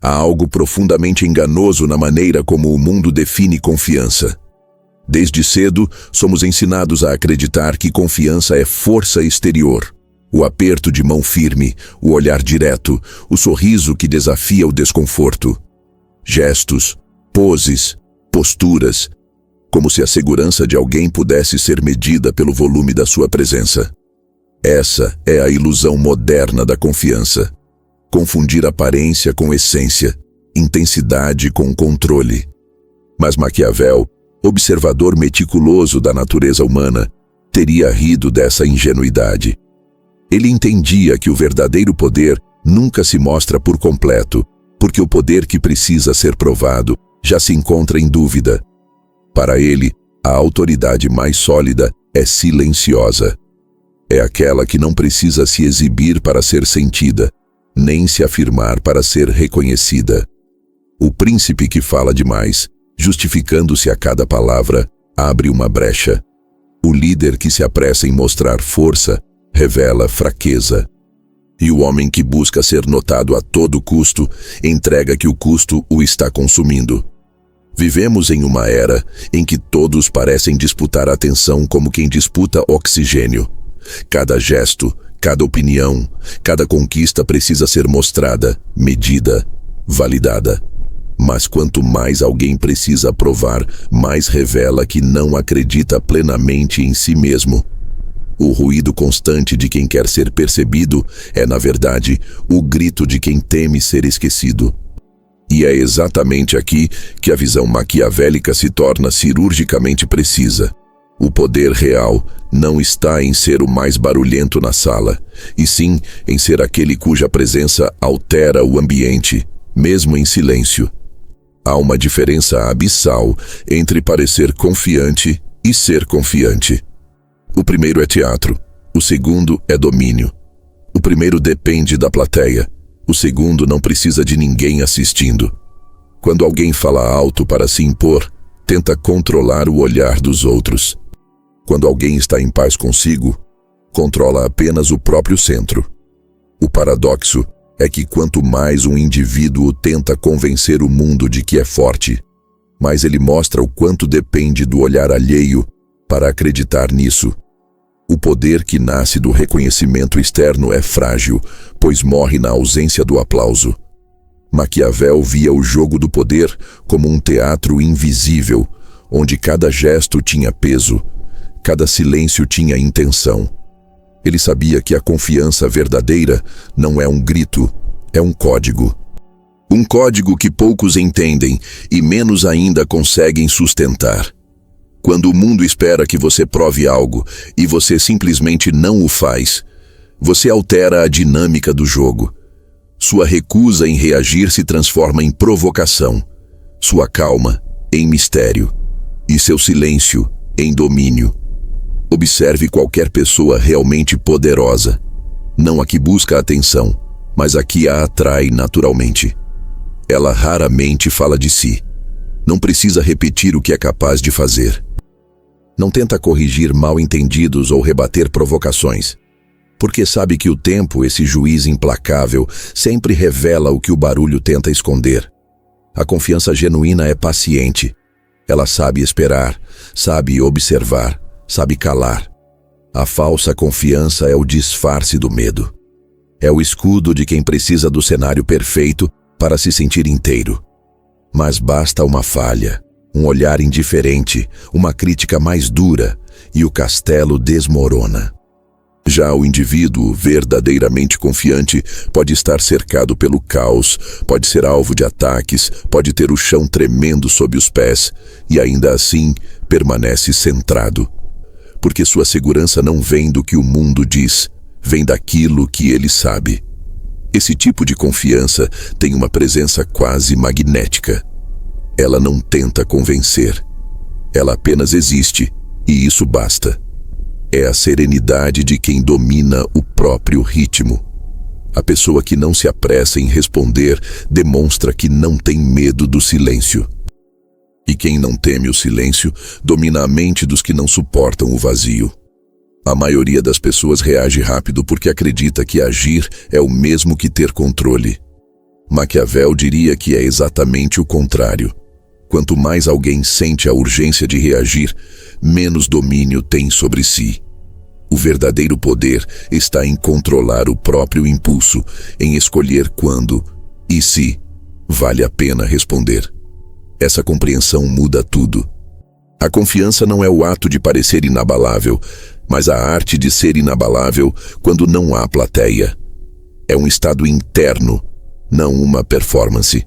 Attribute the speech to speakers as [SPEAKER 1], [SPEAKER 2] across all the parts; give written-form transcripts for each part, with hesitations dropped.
[SPEAKER 1] Há algo profundamente enganoso na maneira como o mundo define confiança. Desde cedo, somos ensinados a acreditar que confiança é força exterior. O aperto de mão firme, o olhar direto, o sorriso que desafia o desconforto. Gestos, poses, posturas, como se a segurança de alguém pudesse ser medida pelo volume da sua presença. Essa é a ilusão moderna da confiança. Confundir aparência com essência, intensidade com controle. Mas Maquiavel, observador meticuloso da natureza humana, teria rido dessa ingenuidade. Ele entendia que o verdadeiro poder nunca se mostra por completo, porque o poder que precisa ser provado já se encontra em dúvida. Para ele, a autoridade mais sólida é silenciosa. É aquela que não precisa se exibir para ser sentida, nem se afirmar para ser reconhecida. O príncipe que fala demais, justificando-se a cada palavra, abre uma brecha. O líder que se apressa em mostrar força, revela fraqueza. E o homem que busca ser notado a todo custo, entrega que o custo o está consumindo. Vivemos em uma era em que todos parecem disputar a atenção como quem disputa oxigênio. Cada gesto, cada opinião, cada conquista precisa ser mostrada, medida, validada. Mas quanto mais alguém precisa provar, mais revela que não acredita plenamente em si mesmo. O ruído constante de quem quer ser percebido é, na verdade, o grito de quem teme ser esquecido. E é exatamente aqui que a visão maquiavélica se torna cirurgicamente precisa. O poder real não está em ser o mais barulhento na sala, e sim em ser aquele cuja presença altera o ambiente, mesmo em silêncio. Há uma diferença abissal entre parecer confiante e ser confiante. O primeiro é teatro, o segundo é domínio. O primeiro depende da plateia, o segundo não precisa de ninguém assistindo. Quando alguém fala alto para se impor, tenta controlar o olhar dos outros. Quando alguém está em paz consigo, controla apenas o próprio centro. O paradoxo é que quanto mais um indivíduo tenta convencer o mundo de que é forte, mais ele mostra o quanto depende do olhar alheio para acreditar nisso. O poder que nasce do reconhecimento externo é frágil, pois morre na ausência do aplauso. Maquiavel via o jogo do poder como um teatro invisível, onde cada gesto tinha peso, cada silêncio tinha intenção. Ele sabia que a confiança verdadeira não é um grito, é um código. Um código que poucos entendem e menos ainda conseguem sustentar. Quando o mundo espera que você prove algo e você simplesmente não o faz, você altera a dinâmica do jogo. Sua recusa em reagir se transforma em provocação, sua calma em mistério e seu silêncio em domínio. Observe qualquer pessoa realmente poderosa, não a que busca atenção, mas a que a atrai naturalmente. Ela raramente fala de si. Não precisa repetir o que é capaz de fazer. Não tenta corrigir mal-entendidos ou rebater provocações, porque sabe que o tempo, esse juiz implacável, sempre revela o que o barulho tenta esconder. A confiança genuína é paciente. Ela sabe esperar, sabe observar, sabe calar. A falsa confiança é o disfarce do medo. É o escudo de quem precisa do cenário perfeito para se sentir inteiro. Mas basta uma falha, um olhar indiferente, uma crítica mais dura, e o castelo desmorona. Já o indivíduo verdadeiramente confiante pode estar cercado pelo caos, pode ser alvo de ataques, pode ter o chão tremendo sob os pés, e ainda assim permanece centrado. Porque sua segurança não vem do que o mundo diz, vem daquilo que ele sabe. Esse tipo de confiança tem uma presença quase magnética. Ela não tenta convencer. Ela apenas existe, e isso basta. É a serenidade de quem domina o próprio ritmo. A pessoa que não se apressa em responder demonstra que não tem medo do silêncio. E quem não teme o silêncio domina a mente dos que não suportam o vazio. A maioria das pessoas reage rápido porque acredita que agir é o mesmo que ter controle. Maquiavel diria que é exatamente o contrário. Quanto mais alguém sente a urgência de reagir, menos domínio tem sobre si. O verdadeiro poder está em controlar o próprio impulso, em escolher quando e se vale a pena responder. Essa compreensão muda tudo. A confiança não é o ato de parecer inabalável, mas a arte de ser inabalável quando não há plateia. É um estado interno, não uma performance.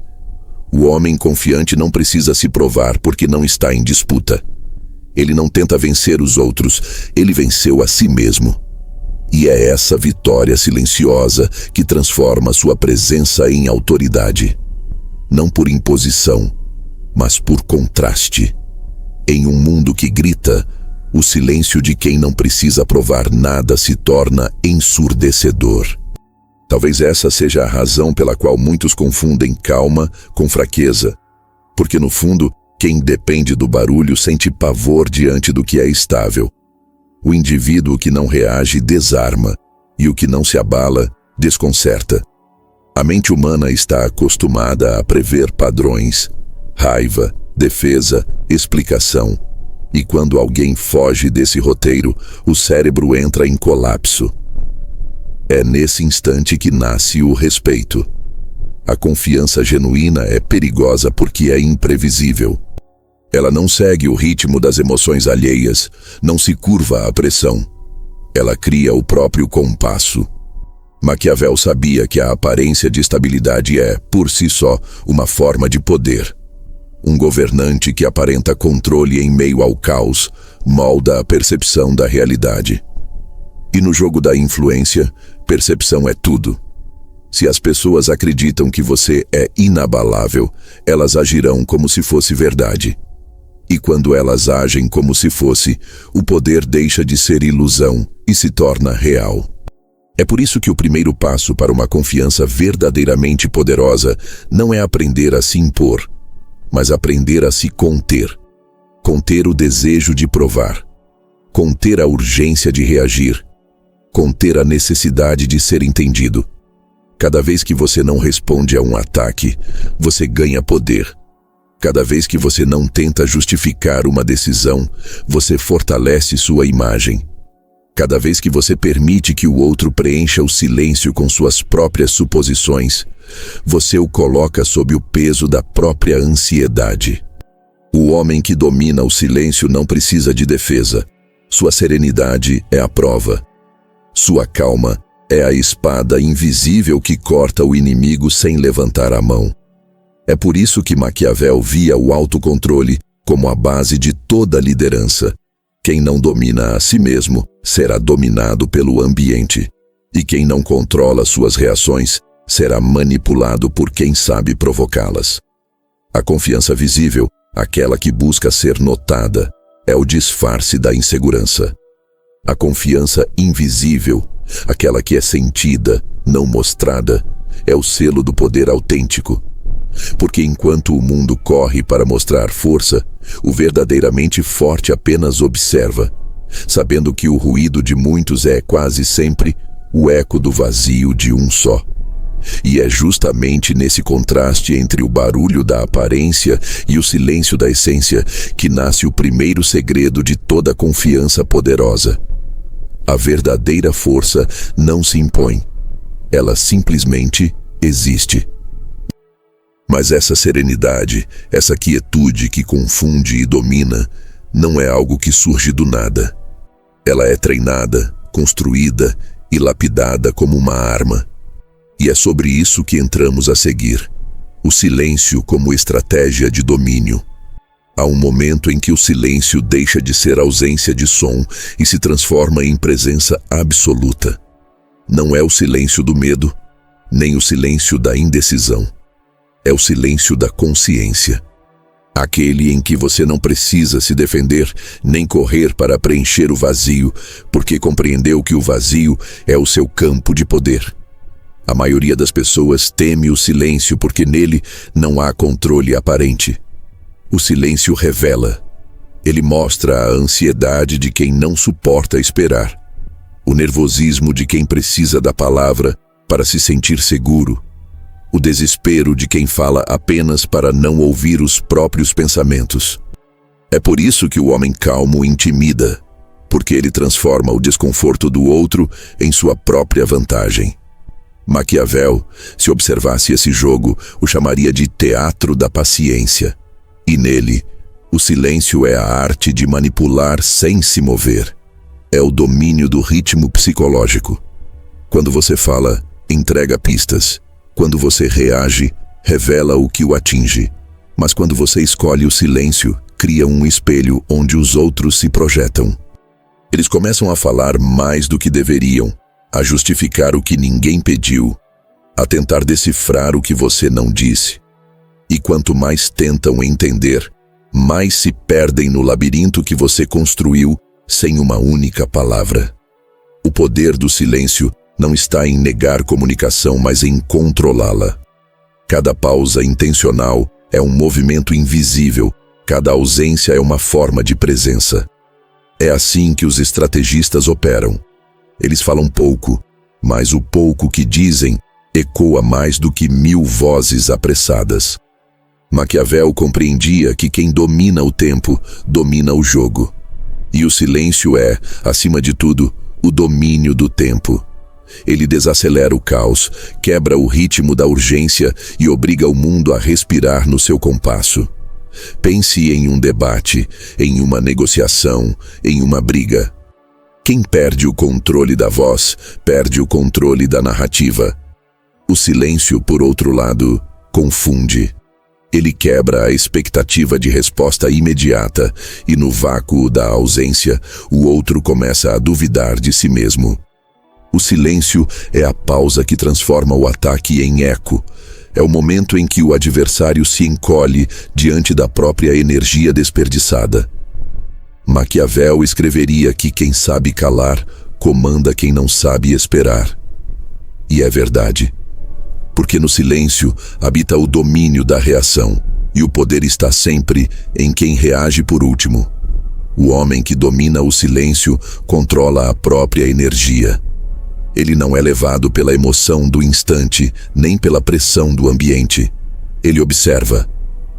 [SPEAKER 1] O homem confiante não precisa se provar porque não está em disputa. Ele não tenta vencer os outros, ele venceu a si mesmo. E é essa vitória silenciosa que transforma sua presença em autoridade. Não por imposição, mas por contraste. Em um mundo que grita, o silêncio de quem não precisa provar nada se torna ensurdecedor. Talvez essa seja a razão pela qual muitos confundem calma com fraqueza, porque no fundo, quem depende do barulho sente pavor diante do que é estável. O indivíduo que não reage desarma, e o que não se abala desconcerta. A mente humana está acostumada a prever padrões, raiva, defesa, explicação. E quando alguém foge desse roteiro, o cérebro entra em colapso. É nesse instante que nasce o respeito. A confiança genuína é perigosa porque é imprevisível. Ela não segue o ritmo das emoções alheias, não se curva à pressão. Ela cria o próprio compasso. Maquiavel sabia que a aparência de estabilidade é, por si só, uma forma de poder. Um governante que aparenta controle em meio ao caos molda a percepção da realidade. E no jogo da influência, percepção é tudo. Se as pessoas acreditam que você é inabalável, elas agirão como se fosse verdade. E quando elas agem como se fosse, o poder deixa de ser ilusão e se torna real. É por isso que o primeiro passo para uma confiança verdadeiramente poderosa não é aprender a se impor, mas aprender a se conter. Conter o desejo de provar. Conter a urgência de reagir. Conter a necessidade de ser entendido. Cada vez que você não responde a um ataque, você ganha poder. Cada vez que você não tenta justificar uma decisão, você fortalece sua imagem. Cada vez que você permite que o outro preencha o silêncio com suas próprias suposições, você o coloca sob o peso da própria ansiedade. O homem que domina o silêncio não precisa de defesa. Sua serenidade é a prova. Sua calma é a espada invisível que corta o inimigo sem levantar a mão. É por isso que Maquiavel via o autocontrole como a base de toda liderança. Quem não domina a si mesmo será dominado pelo ambiente, e quem não controla suas reações será manipulado por quem sabe provocá-las. A confiança visível, aquela que busca ser notada, é o disfarce da insegurança. A confiança invisível, aquela que é sentida, não mostrada, é o selo do poder autêntico. Porque enquanto o mundo corre para mostrar força, o verdadeiramente forte apenas observa, sabendo que o ruído de muitos é quase sempre o eco do vazio de um só. E é justamente nesse contraste entre o barulho da aparência e o silêncio da essência que nasce o primeiro segredo de toda confiança poderosa. A verdadeira força não se impõe, ela simplesmente existe. Mas essa serenidade, essa quietude que confunde e domina, não é algo que surge do nada. Ela é treinada, construída e lapidada como uma arma. E é sobre isso que entramos a seguir: o silêncio como estratégia de domínio. Há um momento em que o silêncio deixa de ser ausência de som e se transforma em presença absoluta. Não é o silêncio do medo, nem o silêncio da indecisão. É o silêncio da consciência. Aquele em que você não precisa se defender, nem correr para preencher o vazio, porque compreendeu que o vazio é o seu campo de poder. A maioria das pessoas teme o silêncio porque nele não há controle aparente. O silêncio revela. Ele mostra a ansiedade de quem não suporta esperar, o nervosismo de quem precisa da palavra para se sentir seguro, o desespero de quem fala apenas para não ouvir os próprios pensamentos. É por isso que o homem calmo intimida, porque ele transforma o desconforto do outro em sua própria vantagem. Maquiavel, se observasse esse jogo, o chamaria de teatro da paciência. E nele, o silêncio é a arte de manipular sem se mover. É o domínio do ritmo psicológico. Quando você fala, entrega pistas. Quando você reage, revela o que o atinge. Mas quando você escolhe o silêncio, cria um espelho onde os outros se projetam. Eles começam a falar mais do que deveriam, a justificar o que ninguém pediu, a tentar decifrar o que você não disse. E quanto mais tentam entender, mais se perdem no labirinto que você construiu sem uma única palavra. O poder do silêncio não está em negar comunicação, mas em controlá-la. Cada pausa intencional é um movimento invisível, cada ausência é uma forma de presença. É assim que os estrategistas operam. Eles falam pouco, mas o pouco que dizem ecoa mais do que 1000 vozes apressadas. Maquiavel compreendia que quem domina o tempo, domina o jogo. E o silêncio é, acima de tudo, o domínio do tempo. Ele desacelera o caos, quebra o ritmo da urgência e obriga o mundo a respirar no seu compasso. Pense em um debate, em uma negociação, em uma briga. Quem perde o controle da voz, perde o controle da narrativa. O silêncio, por outro lado, confunde. Ele quebra a expectativa de resposta imediata e, no vácuo da ausência, o outro começa a duvidar de si mesmo. O silêncio é a pausa que transforma o ataque em eco. É o momento em que o adversário se encolhe diante da própria energia desperdiçada. Maquiavel escreveria que quem sabe calar comanda quem não sabe esperar. E é verdade. Porque no silêncio habita o domínio da reação, e o poder está sempre em quem reage por último. O homem que domina o silêncio controla a própria energia. Ele não é levado pela emoção do instante, nem pela pressão do ambiente. Ele observa,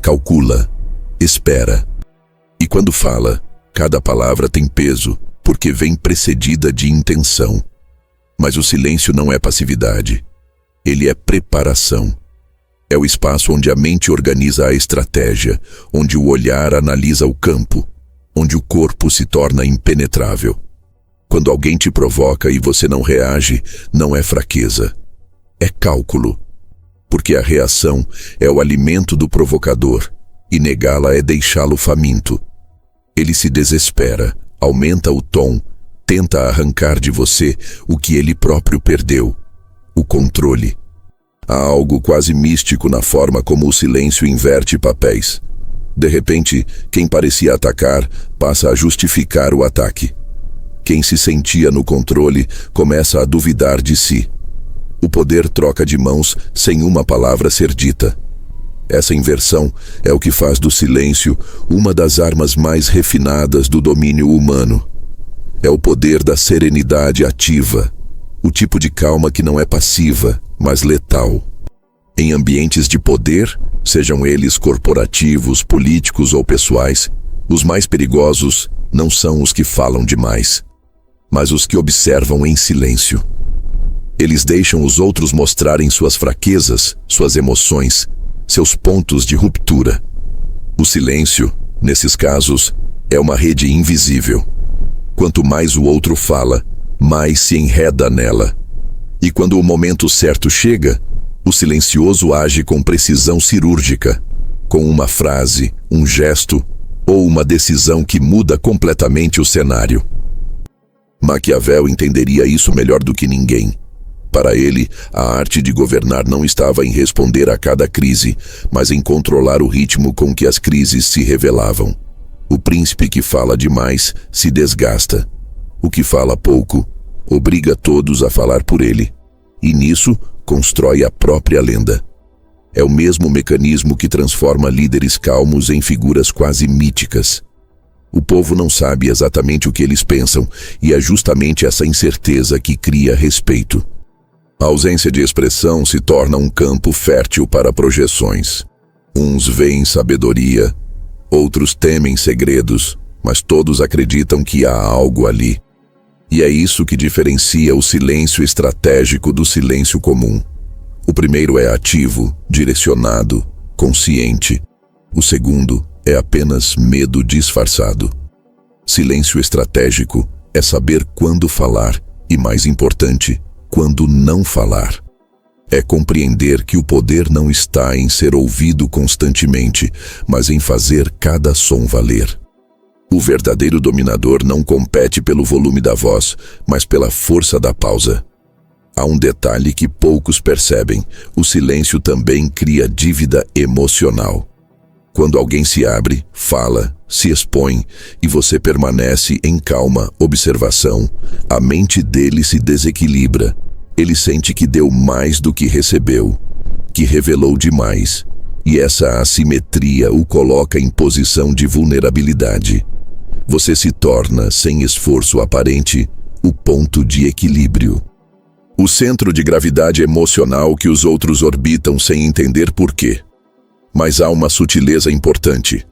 [SPEAKER 1] calcula, espera. E quando fala, cada palavra tem peso, porque vem precedida de intenção. Mas o silêncio não é passividade. Ele é preparação. É o espaço onde a mente organiza a estratégia, onde o olhar analisa o campo, onde o corpo se torna impenetrável. Quando alguém te provoca e você não reage, não é fraqueza, é cálculo. Porque a reação é o alimento do provocador, e negá-la é deixá-lo faminto. Ele se desespera, aumenta o tom, tenta arrancar de você o que ele próprio perdeu, o controle. Há algo quase místico na forma como o silêncio inverte papéis. De repente, quem parecia atacar passa a justificar o ataque. Quem se sentia no controle começa a duvidar de si. O poder troca de mãos sem uma palavra ser dita. Essa inversão é o que faz do silêncio uma das armas mais refinadas do domínio humano. É o poder da serenidade ativa, o tipo de calma que não é passiva, mas letal. Em ambientes de poder, sejam eles corporativos, políticos ou pessoais, os mais perigosos não são os que falam demais, mas os que observam em silêncio. Eles deixam os outros mostrarem suas fraquezas, suas emoções, seus pontos de ruptura. O silêncio, nesses casos, é uma rede invisível. Quanto mais o outro fala, mais se enreda nela. E quando o momento certo chega, o silencioso age com precisão cirúrgica, com uma frase, um gesto ou uma decisão que muda completamente o cenário. Maquiavel entenderia isso melhor do que ninguém. Para ele, a arte de governar não estava em responder a cada crise, mas em controlar o ritmo com que as crises se revelavam. O príncipe que fala demais se desgasta. O que fala pouco obriga todos a falar por ele. E nisso, constrói a própria lenda. É o mesmo mecanismo que transforma líderes calmos em figuras quase míticas. O povo não sabe exatamente o que eles pensam, e é justamente essa incerteza que cria respeito. A ausência de expressão se torna um campo fértil para projeções. Uns veem sabedoria, outros temem segredos, mas todos acreditam que há algo ali. E é isso que diferencia o silêncio estratégico do silêncio comum. O primeiro é ativo, direcionado, consciente. O segundo é apenas medo disfarçado. Silêncio estratégico é saber quando falar e, mais importante, quando não falar. É compreender que o poder não está em ser ouvido constantemente, mas em fazer cada som valer. O verdadeiro dominador não compete pelo volume da voz, mas pela força da pausa. Há um detalhe que poucos percebem: o silêncio também cria dívida emocional. Quando alguém se abre, fala, se expõe e você permanece em calma observação, a mente dele se desequilibra. Ele sente que deu mais do que recebeu, que revelou demais, e essa assimetria o coloca em posição de vulnerabilidade. Você se torna, sem esforço aparente, o ponto de equilíbrio. O centro de gravidade emocional que os outros orbitam sem entender por quê. Mas há uma sutileza importante.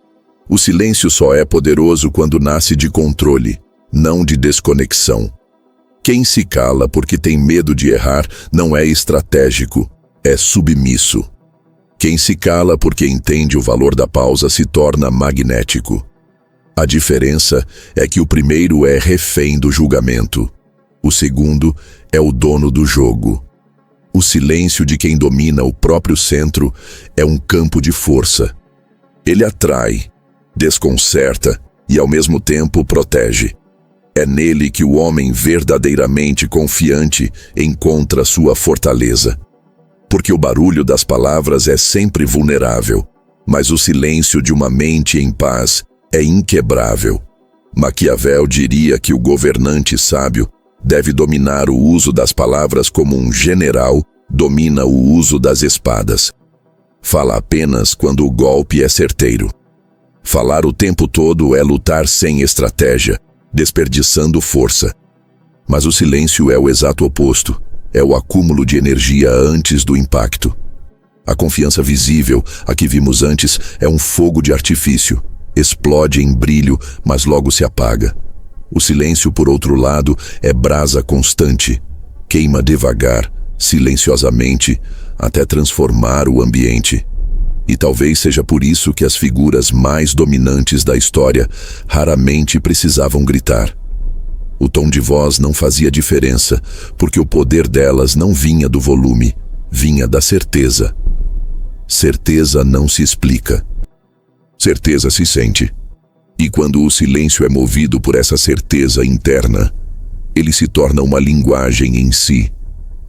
[SPEAKER 1] O silêncio só é poderoso quando nasce de controle, não de desconexão. Quem se cala porque tem medo de errar não é estratégico, é submisso. Quem se cala porque entende o valor da pausa se torna magnético. A diferença é que o primeiro é refém do julgamento. O segundo é o dono do jogo. O silêncio de quem domina o próprio centro é um campo de força. Ele atrai, desconcerta e ao mesmo tempo protege. É nele que o homem verdadeiramente confiante encontra sua fortaleza. Porque o barulho das palavras é sempre vulnerável, mas o silêncio de uma mente em paz é inquebrável. Maquiavel diria que o governante sábio deve dominar o uso das palavras como um general domina o uso das espadas. Fala apenas quando o golpe é certeiro. Falar o tempo todo é lutar sem estratégia, desperdiçando força. Mas o silêncio é o exato oposto, é o acúmulo de energia antes do impacto. A confiança visível, a que vimos antes, é um fogo de artifício. Explode em brilho, mas logo se apaga. O silêncio, por outro lado, é brasa constante. Queima devagar, silenciosamente, até transformar o ambiente. E talvez seja por isso que as figuras mais dominantes da história raramente precisavam gritar. O tom de voz não fazia diferença, porque o poder delas não vinha do volume, vinha da certeza. Certeza não se explica. Certeza se sente. E quando o silêncio é movido por essa certeza interna, ele se torna uma linguagem em si.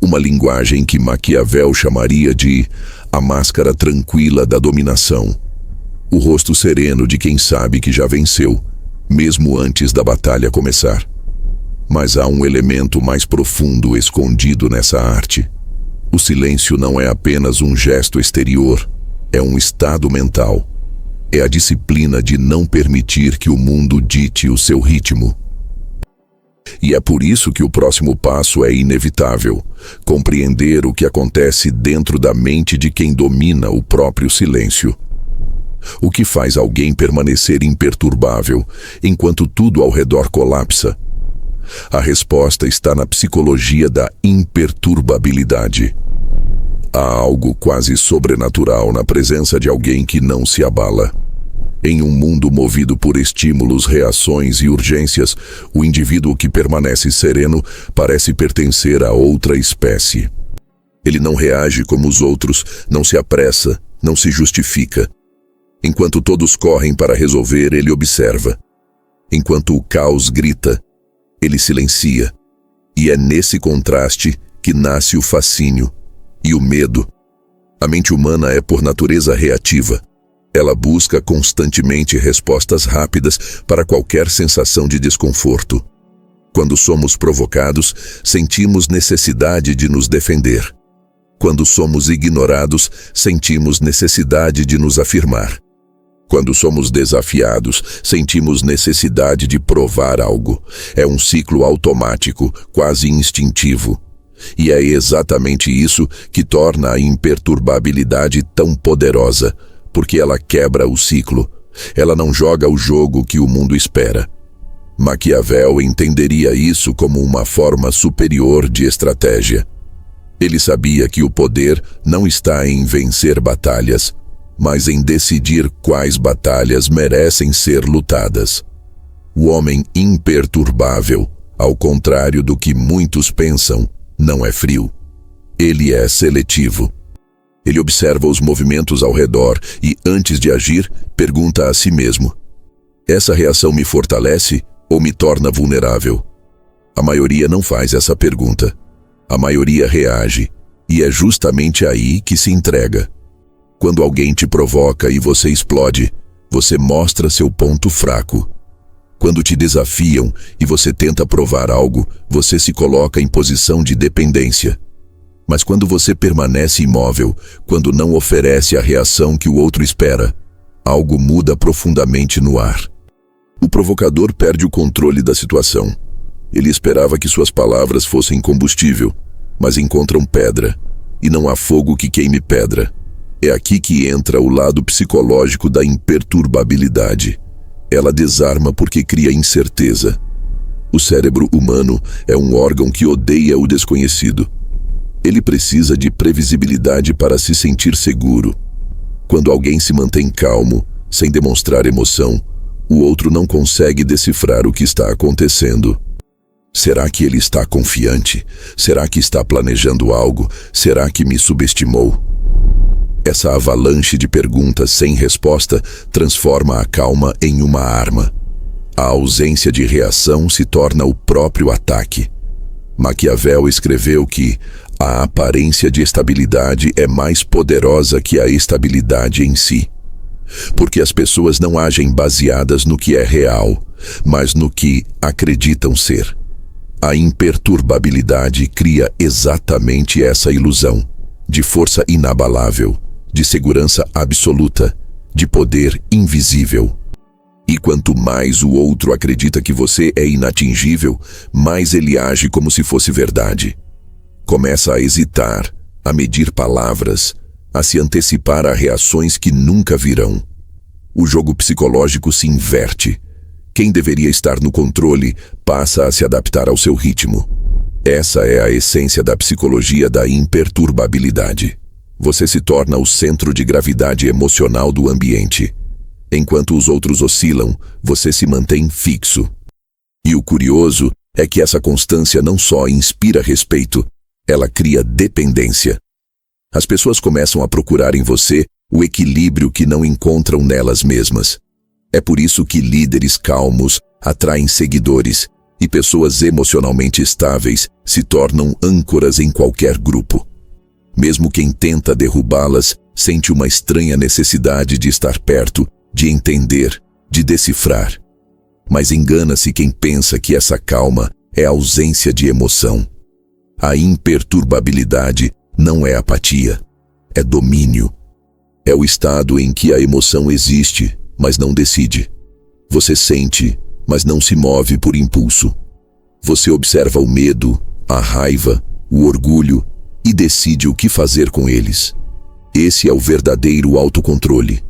[SPEAKER 1] Uma linguagem que Maquiavel chamaria de a máscara tranquila da dominação. O rosto sereno de quem sabe que já venceu, mesmo antes da batalha começar. Mas há um elemento mais profundo escondido nessa arte. O silêncio não é apenas um gesto exterior, é um estado mental. É a disciplina de não permitir que o mundo dite o seu ritmo. E é por isso que o próximo passo é inevitável: compreender o que acontece dentro da mente de quem domina o próprio silêncio. O que faz alguém permanecer imperturbável enquanto tudo ao redor colapsa? A resposta está na psicologia da imperturbabilidade. Há algo quase sobrenatural na presença de alguém que não se abala. Em um mundo movido por estímulos, reações e urgências, o indivíduo que permanece sereno parece pertencer a outra espécie. Ele não reage como os outros, não se apressa, não se justifica. Enquanto todos correm para resolver, ele observa. Enquanto o caos grita, ele silencia. E é nesse contraste que nasce o fascínio e o medo. A mente humana é por natureza reativa. Ela busca constantemente respostas rápidas para qualquer sensação de desconforto. Quando somos provocados, sentimos necessidade de nos defender. Quando somos ignorados, sentimos necessidade de nos afirmar. Quando somos desafiados, sentimos necessidade de provar algo. É um ciclo automático, quase instintivo. E é exatamente isso que torna a imperturbabilidade tão poderosa, porque ela quebra o ciclo. Ela não joga o jogo que o mundo espera. Maquiavel entenderia isso como uma forma superior de estratégia. Ele sabia que o poder não está em vencer batalhas, mas em decidir quais batalhas merecem ser lutadas. O homem imperturbável, ao contrário do que muitos pensam, não é frio. Ele é seletivo. Ele observa os movimentos ao redor e, antes de agir, pergunta a si mesmo: essa reação me fortalece ou me torna vulnerável? A maioria não faz essa pergunta. A maioria reage, e é justamente aí que se entrega. Quando alguém te provoca e você explode, você mostra seu ponto fraco. Quando te desafiam e você tenta provar algo, você se coloca em posição de dependência. Mas quando você permanece imóvel, quando não oferece a reação que o outro espera, algo muda profundamente no ar. O provocador perde o controle da situação. Ele esperava que suas palavras fossem combustível, mas encontram pedra, e não há fogo que queime pedra. É aqui que entra o lado psicológico da imperturbabilidade. Ela desarma porque cria incerteza. O cérebro humano é um órgão que odeia o desconhecido. Ele precisa de previsibilidade para se sentir seguro. Quando alguém se mantém calmo, sem demonstrar emoção, o outro não consegue decifrar o que está acontecendo. Será que ele está confiante? Será que está planejando algo? Será que me subestimou? Essa avalanche de perguntas sem resposta transforma a calma em uma arma. A ausência de reação se torna o próprio ataque. Maquiavel escreveu que a aparência de estabilidade é mais poderosa que a estabilidade em si. Porque as pessoas não agem baseadas no que é real, mas no que acreditam ser. A imperturbabilidade cria exatamente essa ilusão de força inabalável, de segurança absoluta, de poder invisível. E quanto mais o outro acredita que você é inatingível, mais ele age como se fosse verdade. Começa a hesitar, a medir palavras, a se antecipar a reações que nunca virão. O jogo psicológico se inverte. Quem deveria estar no controle passa a se adaptar ao seu ritmo. Essa é a essência da psicologia da imperturbabilidade. Você se torna o centro de gravidade emocional do ambiente. Enquanto os outros oscilam, você se mantém fixo. E o curioso é que essa constância não só inspira respeito, ela cria dependência. As pessoas começam a procurar em você o equilíbrio que não encontram nelas mesmas. É por isso que líderes calmos atraem seguidores e pessoas emocionalmente estáveis se tornam âncoras em qualquer grupo. Mesmo quem tenta derrubá-las sente uma estranha necessidade de estar perto, de entender, de decifrar. Mas engana-se quem pensa que essa calma é ausência de emoção. A imperturbabilidade não é apatia, é domínio. É o estado em que a emoção existe, mas não decide. Você sente, mas não se move por impulso. Você observa o medo, a raiva, o orgulho e decide o que fazer com eles. Esse é o verdadeiro autocontrole.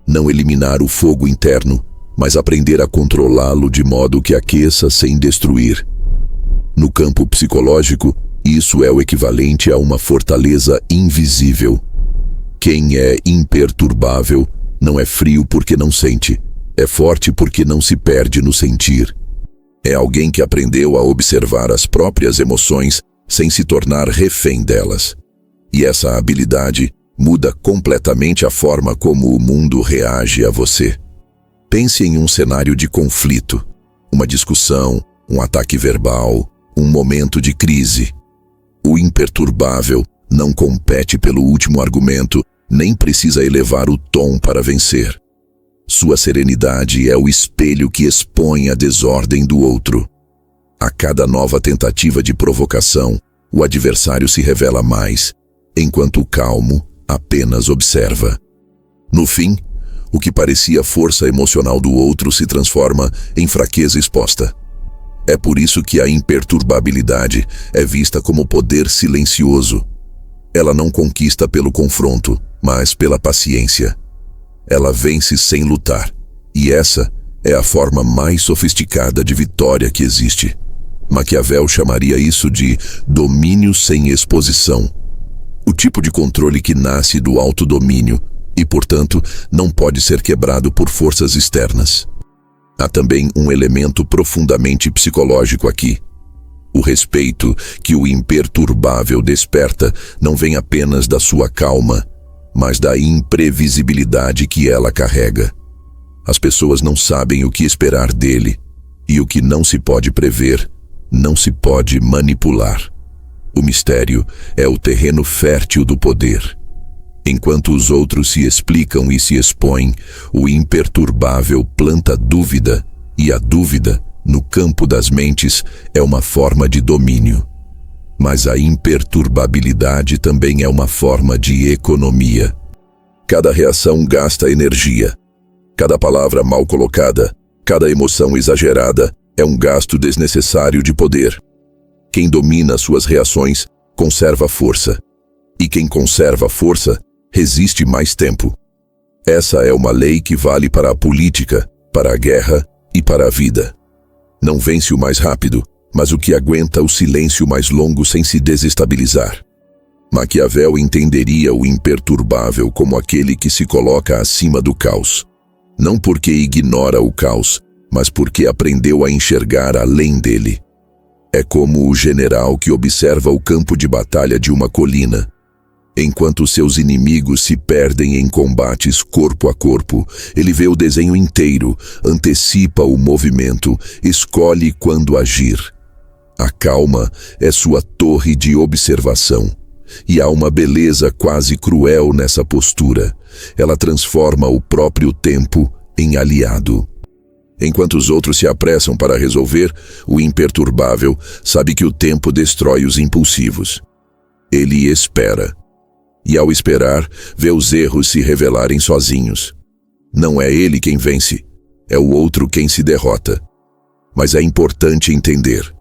[SPEAKER 1] Não eliminar o fogo interno, mas aprender a controlá-lo de modo que aqueça sem destruir. No campo psicológico, isso é o equivalente a uma fortaleza invisível. Quem é imperturbável não é frio porque não sente, é forte porque não se perde no sentir. É alguém que aprendeu a observar as próprias emoções sem se tornar refém delas. E essa habilidade muda completamente a forma como o mundo reage a você. Pense em um cenário de conflito, uma discussão, um ataque verbal, um momento de crise. O imperturbável não compete pelo último argumento, nem precisa elevar o tom para vencer. Sua serenidade é o espelho que expõe a desordem do outro. A cada nova tentativa de provocação, o adversário se revela mais, enquanto o calmo apenas observa. No fim, o que parecia força emocional do outro se transforma em fraqueza exposta. É por isso que a imperturbabilidade é vista como poder silencioso. Ela não conquista pelo confronto, mas pela paciência. Ela vence sem lutar, e essa é a forma mais sofisticada de vitória que existe. Maquiavel chamaria isso de domínio sem exposição. O tipo de controle que nasce do autodomínio e, portanto, não pode ser quebrado por forças externas. Há também um elemento profundamente psicológico aqui. O respeito que o imperturbável desperta não vem apenas da sua calma, mas da imprevisibilidade que ela carrega. As pessoas não sabem o que esperar dele, e o que não se pode prever, não se pode manipular. O mistério é o terreno fértil do poder. Enquanto os outros se explicam e se expõem, o imperturbável planta dúvida, e a dúvida, no campo das mentes, é uma forma de domínio. Mas a imperturbabilidade também é uma forma de economia. Cada reação gasta energia. Cada palavra mal colocada, cada emoção exagerada é um gasto desnecessário de poder. Quem domina suas reações conserva força. E quem conserva força resiste mais tempo. Essa é uma lei que vale para a política, para a guerra e para a vida. Não vence o mais rápido, mas o que aguenta o silêncio mais longo sem se desestabilizar. Maquiavel entenderia o imperturbável como aquele que se coloca acima do caos. Não porque ignora o caos, mas porque aprendeu a enxergar além dele. É como o general que observa o campo de batalha de uma colina. Enquanto seus inimigos se perdem em combates corpo a corpo, ele vê o desenho inteiro, antecipa o movimento, escolhe quando agir. A calma é sua torre de observação. E há uma beleza quase cruel nessa postura. Ela transforma o próprio tempo em aliado. Enquanto os outros se apressam para resolver, o imperturbável sabe que o tempo destrói os impulsivos. Ele espera. E ao esperar, vê os erros se revelarem sozinhos. Não é ele quem vence, é o outro quem se derrota. Mas é importante entender: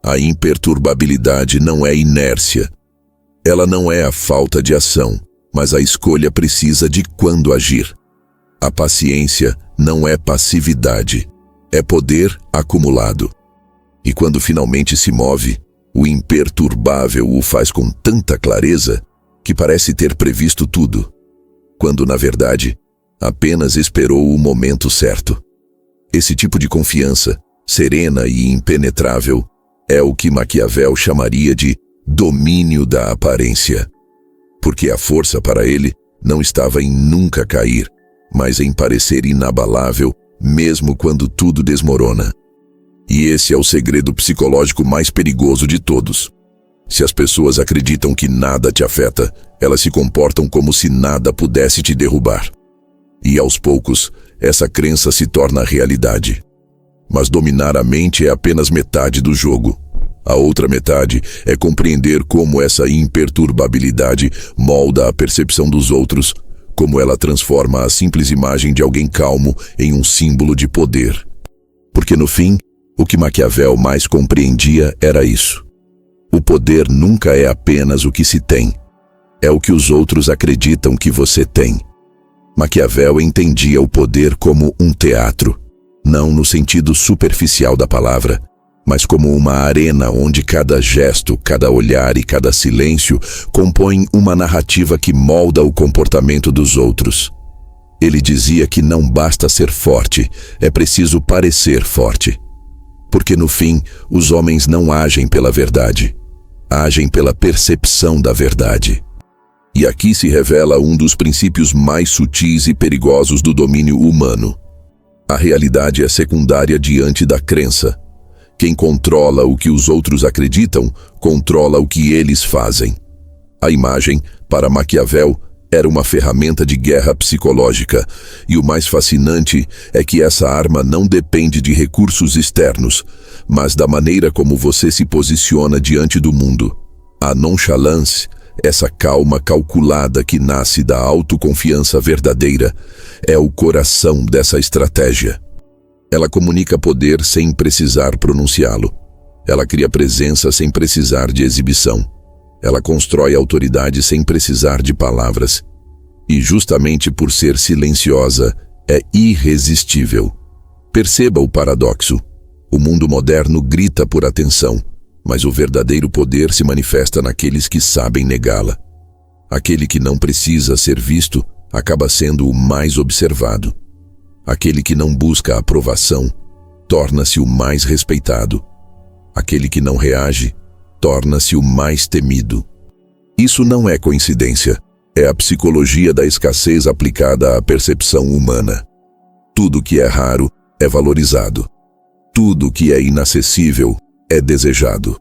[SPEAKER 1] a imperturbabilidade não é inércia. Ela não é a falta de ação, mas a escolha precisa de quando agir. A paciência não é passividade, é poder acumulado. E quando finalmente se move, o imperturbável o faz com tanta clareza que parece ter previsto tudo, quando, na verdade, apenas esperou o momento certo. Esse tipo de confiança, serena e impenetrável, é o que Maquiavel chamaria de domínio da aparência. Porque a força para ele não estava em nunca cair, mas em parecer inabalável, mesmo quando tudo desmorona. E esse é o segredo psicológico mais perigoso de todos. Se as pessoas acreditam que nada te afeta, elas se comportam como se nada pudesse te derrubar. E aos poucos, essa crença se torna realidade. Mas dominar a mente é apenas metade do jogo. A outra metade é compreender como essa imperturbabilidade molda a percepção dos outros, como ela transforma a simples imagem de alguém calmo em um símbolo de poder. Porque no fim, o que Maquiavel mais compreendia era isso. O poder nunca é apenas o que se tem. É o que os outros acreditam que você tem. Maquiavel entendia o poder como um teatro, não no sentido superficial da palavra, mas como uma arena onde cada gesto, cada olhar e cada silêncio compõem uma narrativa que molda o comportamento dos outros. Ele dizia que não basta ser forte, é preciso parecer forte. Porque no fim, os homens não agem pela verdade, agem pela percepção da verdade. E aqui se revela um dos princípios mais sutis e perigosos do domínio humano. A realidade é secundária diante da crença. Quem controla o que os outros acreditam, controla o que eles fazem. A imagem, para Maquiavel, era uma ferramenta de guerra psicológica, e o mais fascinante é que essa arma não depende de recursos externos, mas da maneira como você se posiciona diante do mundo. A nonchalance, essa calma calculada que nasce da autoconfiança verdadeira, é o coração dessa estratégia. Ela comunica poder sem precisar pronunciá-lo. Ela cria presença sem precisar de exibição. Ela constrói autoridade sem precisar de palavras. E justamente por ser silenciosa, é irresistível. Perceba o paradoxo. O mundo moderno grita por atenção, mas o verdadeiro poder se manifesta naqueles que sabem negá-la. Aquele que não precisa ser visto acaba sendo o mais observado. Aquele que não busca a aprovação torna-se o mais respeitado. Aquele que não reage torna-se o mais temido. Isso não é coincidência. É a psicologia da escassez aplicada à percepção humana. Tudo que é raro é valorizado. Tudo que é inacessível é desejado.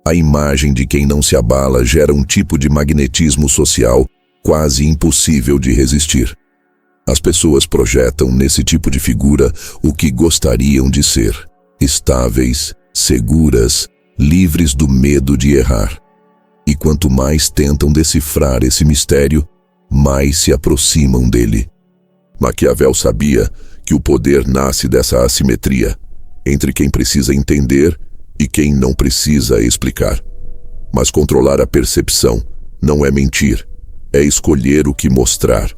[SPEAKER 1] A imagem de quem não se abala gera um tipo de magnetismo social quase impossível de resistir. As pessoas projetam nesse tipo de figura o que gostariam de ser: estáveis, seguras, livres do medo de errar. E quanto mais tentam decifrar esse mistério, mais se aproximam dele. Maquiavel sabia que o poder nasce dessa assimetria entre quem precisa entender e quem não precisa explicar. Mas controlar a percepção não é mentir, é escolher o que mostrar.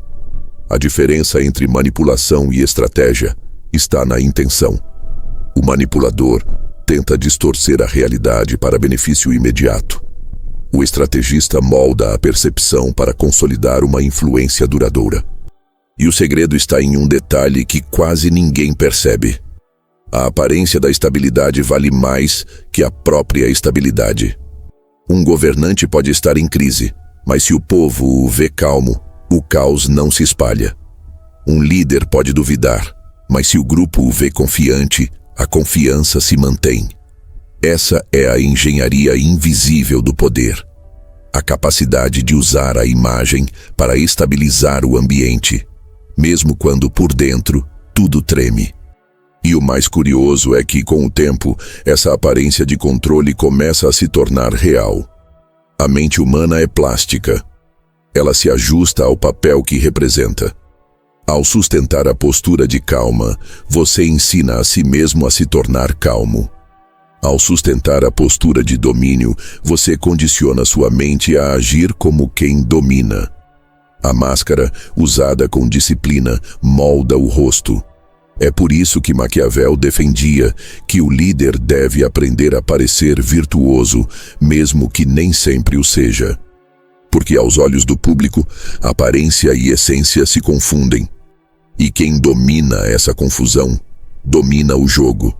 [SPEAKER 1] A diferença entre manipulação e estratégia está na intenção. O manipulador tenta distorcer a realidade para benefício imediato. O estrategista molda a percepção para consolidar uma influência duradoura. E o segredo está em um detalhe que quase ninguém percebe. A aparência da estabilidade vale mais que a própria estabilidade. Um governante pode estar em crise, mas se o povo o vê calmo, o caos não se espalha. Um líder pode duvidar, mas se o grupo o vê confiante, a confiança se mantém. Essa é a engenharia invisível do poder. A capacidade de usar a imagem para estabilizar o ambiente, mesmo quando por dentro tudo treme. E o mais curioso é que, com o tempo, essa aparência de controle começa a se tornar real. A mente humana é plástica. Ela se ajusta ao papel que representa. Ao sustentar a postura de calma, você ensina a si mesmo a se tornar calmo. Ao sustentar a postura de domínio, você condiciona sua mente a agir como quem domina. A máscara, usada com disciplina, molda o rosto. É por isso que Maquiavel defendia que o líder deve aprender a parecer virtuoso, mesmo que nem sempre o seja. Porque aos olhos do público, aparência e essência se confundem. E quem domina essa confusão, domina o jogo.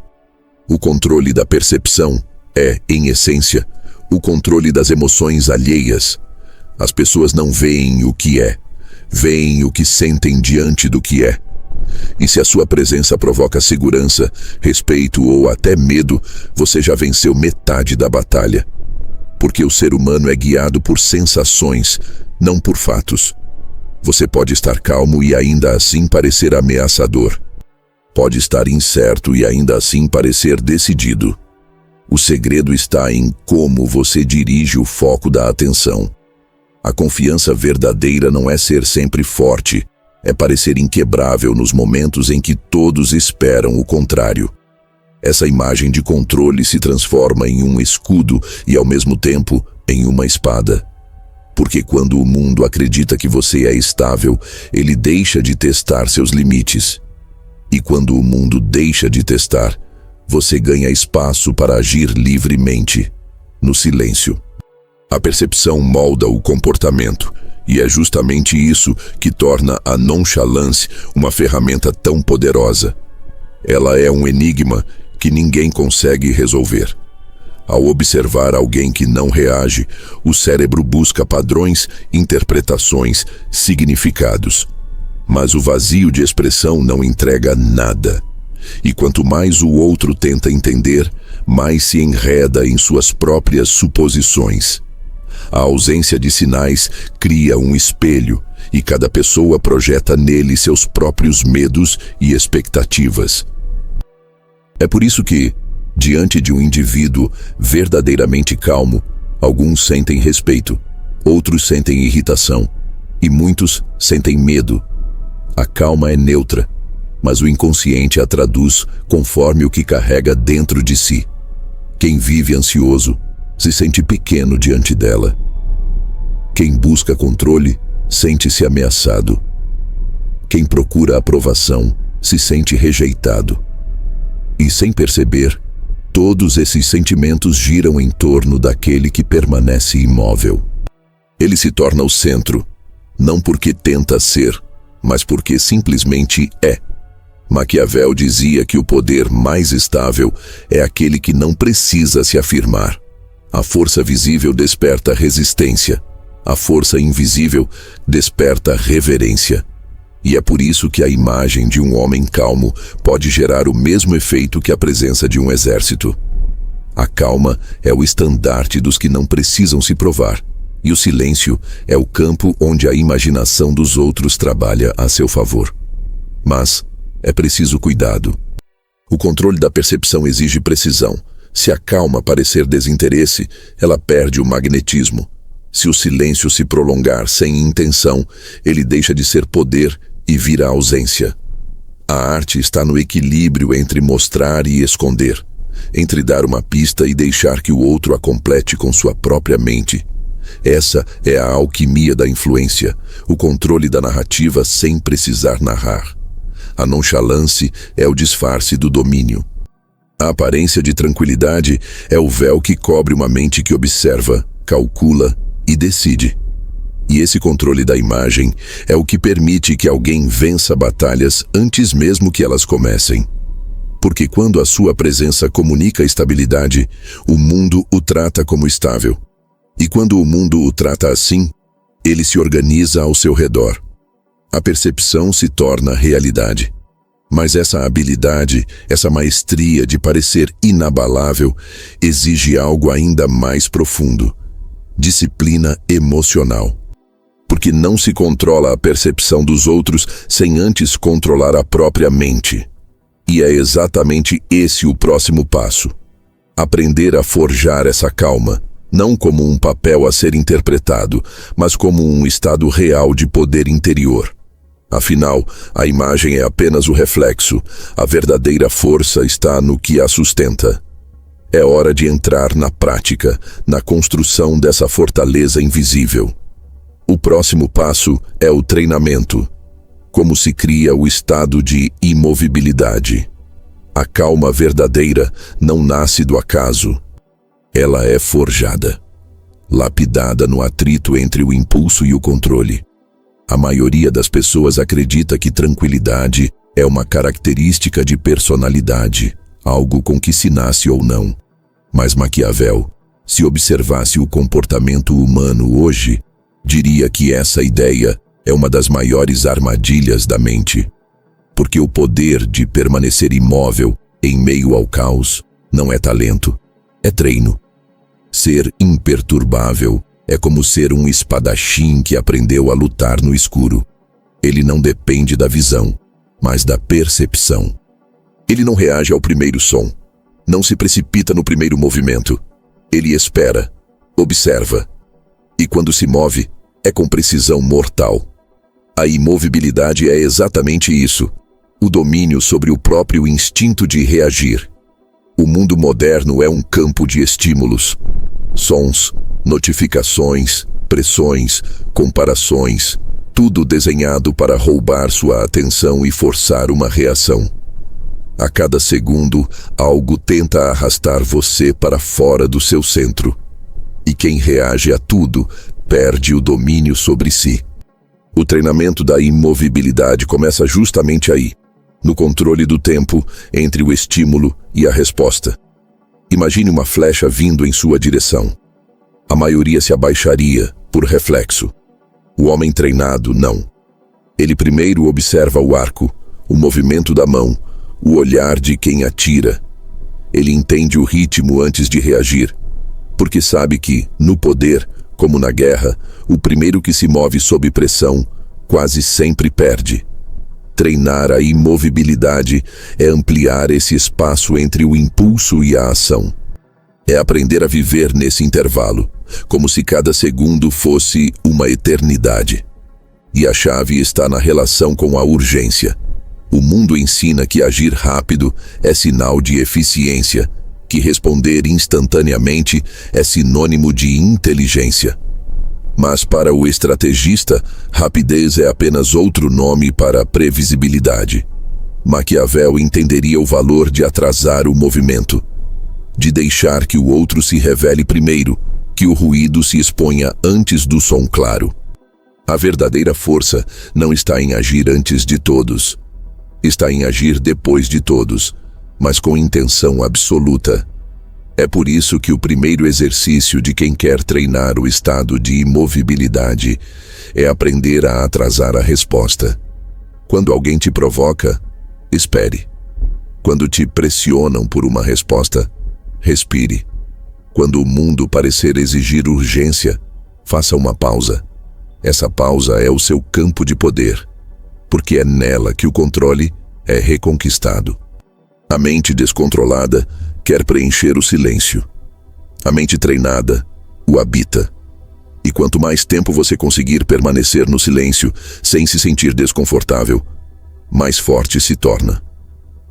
[SPEAKER 1] O controle da percepção é, em essência, o controle das emoções alheias. As pessoas não veem o que é, veem o que sentem diante do que é. E se a sua presença provoca segurança, respeito ou até medo, você já venceu metade da batalha. Porque o ser humano é guiado por sensações, não por fatos. Você pode estar calmo e ainda assim parecer ameaçador. Pode estar incerto e ainda assim parecer decidido. O segredo está em como você dirige o foco da atenção. A confiança verdadeira não é ser sempre forte, é parecer inquebrável nos momentos em que todos esperam o contrário. Essa imagem de controle se transforma em um escudo e, ao mesmo tempo, em uma espada. Porque quando o mundo acredita que você é estável, ele deixa de testar seus limites. E quando o mundo deixa de testar, você ganha espaço para agir livremente, no silêncio. A percepção molda o comportamento, e é justamente isso que torna a nonchalance uma ferramenta tão poderosa. Ela é um enigma que ninguém consegue resolver. Ao observar alguém que não reage, o cérebro busca padrões, interpretações, significados. Mas o vazio de expressão não entrega nada. E quanto mais o outro tenta entender, mais se enreda em suas próprias suposições. A ausência de sinais cria um espelho, e cada pessoa projeta nele seus próprios medos e expectativas. É por isso que, diante de um indivíduo verdadeiramente calmo, alguns sentem respeito, outros sentem irritação, e muitos sentem medo. A calma é neutra. mas o inconsciente a traduz conforme o que carrega dentro de si. Quem vive ansioso se sente pequeno diante dela. Quem busca controle sente-se ameaçado. Quem procura aprovação se sente rejeitado. E sem perceber, todos esses sentimentos giram em torno daquele que permanece imóvel. Ele se torna o centro, não porque tenta ser, mas porque simplesmente é. Maquiavel dizia que o poder mais estável é aquele que não precisa se afirmar. A força visível desperta resistência. A força invisível desperta reverência. E é por isso que a imagem de um homem calmo pode gerar o mesmo efeito que a presença de um exército. A calma é o estandarte dos que não precisam se provar, e o silêncio é o campo onde a imaginação dos outros trabalha a seu favor. Mas é preciso cuidado. O controle da percepção exige precisão. Se a calma parecer desinteresse, ela perde o magnetismo. Se o silêncio se prolongar sem intenção, ele deixa de ser poder e vira ausência. A arte está no equilíbrio entre mostrar e esconder, entre dar uma pista e deixar que o outro a complete com sua própria mente. Essa é a alquimia da influência, o controle da narrativa sem precisar narrar. A nonchalance é o disfarce do domínio. A aparência de tranquilidade é o véu que cobre uma mente que observa, calcula e decide. E esse controle da imagem é o que permite que alguém vença batalhas antes mesmo que elas comecem. Porque quando a sua presença comunica estabilidade, o mundo o trata como estável. E quando o mundo o trata assim, ele se organiza ao seu redor. A percepção se torna realidade. Mas essa habilidade, essa maestria de parecer inabalável, exige algo ainda mais profundo: disciplina emocional. Porque não se controla a percepção dos outros sem antes controlar a própria mente. E é exatamente esse o próximo passo. Aprender a forjar essa calma, não como um papel a ser interpretado, mas como um estado real de poder interior. Afinal, a imagem é apenas o reflexo, a verdadeira força está no que a sustenta. É hora de entrar na prática, na construção dessa fortaleza invisível. O próximo passo é o treinamento. Como se cria o estado de imovibilidade. A calma verdadeira não nasce do acaso. Ela é forjada, lapidada no atrito entre o impulso e o controle. A maioria das pessoas acredita que tranquilidade é uma característica de personalidade, algo com que se nasce ou não. Mas Maquiavel, se observasse o comportamento humano hoje, diria que essa ideia é uma das maiores armadilhas da mente. Porque o poder de permanecer imóvel em meio ao caos não é talento, é treino. Ser imperturbável é como ser um espadachim que aprendeu a lutar no escuro. Ele não depende da visão, mas da percepção. Ele não reage ao primeiro som, não se precipita no primeiro movimento. Ele espera, observa. E quando se move, é com precisão mortal. A imovibilidade é exatamente isso, o domínio sobre o próprio instinto de reagir. O mundo moderno é um campo de estímulos. Sons, notificações, pressões, comparações, tudo desenhado para roubar sua atenção e forçar uma reação. A cada segundo, algo tenta arrastar você para fora do seu centro. E quem reage a tudo perde o domínio sobre si. O treinamento da imovibilidade começa justamente aí, no controle do tempo entre o estímulo e a resposta. Imagine uma flecha vindo em sua direção. A maioria se abaixaria, por reflexo. O homem treinado, não. Ele primeiro observa o arco, o movimento da mão, o olhar de quem atira. Ele entende o ritmo antes de reagir, porque sabe que, no poder, como na guerra, o primeiro que se move sob pressão quase sempre perde. Treinar a imovibilidade é ampliar esse espaço entre o impulso e a ação. É aprender a viver nesse intervalo, como se cada segundo fosse uma eternidade. E a chave está na relação com a urgência. O mundo ensina que agir rápido é sinal de eficiência, que responder instantaneamente é sinônimo de inteligência. Mas para o estrategista, rapidez é apenas outro nome para previsibilidade. Maquiavel entenderia o valor de atrasar o movimento, de deixar que o outro se revele primeiro, que o ruído se exponha antes do som claro. A verdadeira força não está em agir antes de todos, está em agir depois de todos, mas com intenção absoluta. É por isso que o primeiro exercício de quem quer treinar o estado de imovibilidade é aprender a atrasar a resposta. Quando alguém te provoca, espere. Quando te pressionam por uma resposta, respire. Quando o mundo parecer exigir urgência, faça uma pausa. Essa pausa é o seu campo de poder, porque é nela que o controle é reconquistado. A mente descontrolada quer preencher o silêncio. A mente treinada o habita. E quanto mais tempo você conseguir permanecer no silêncio, sem se sentir desconfortável, mais forte se torna.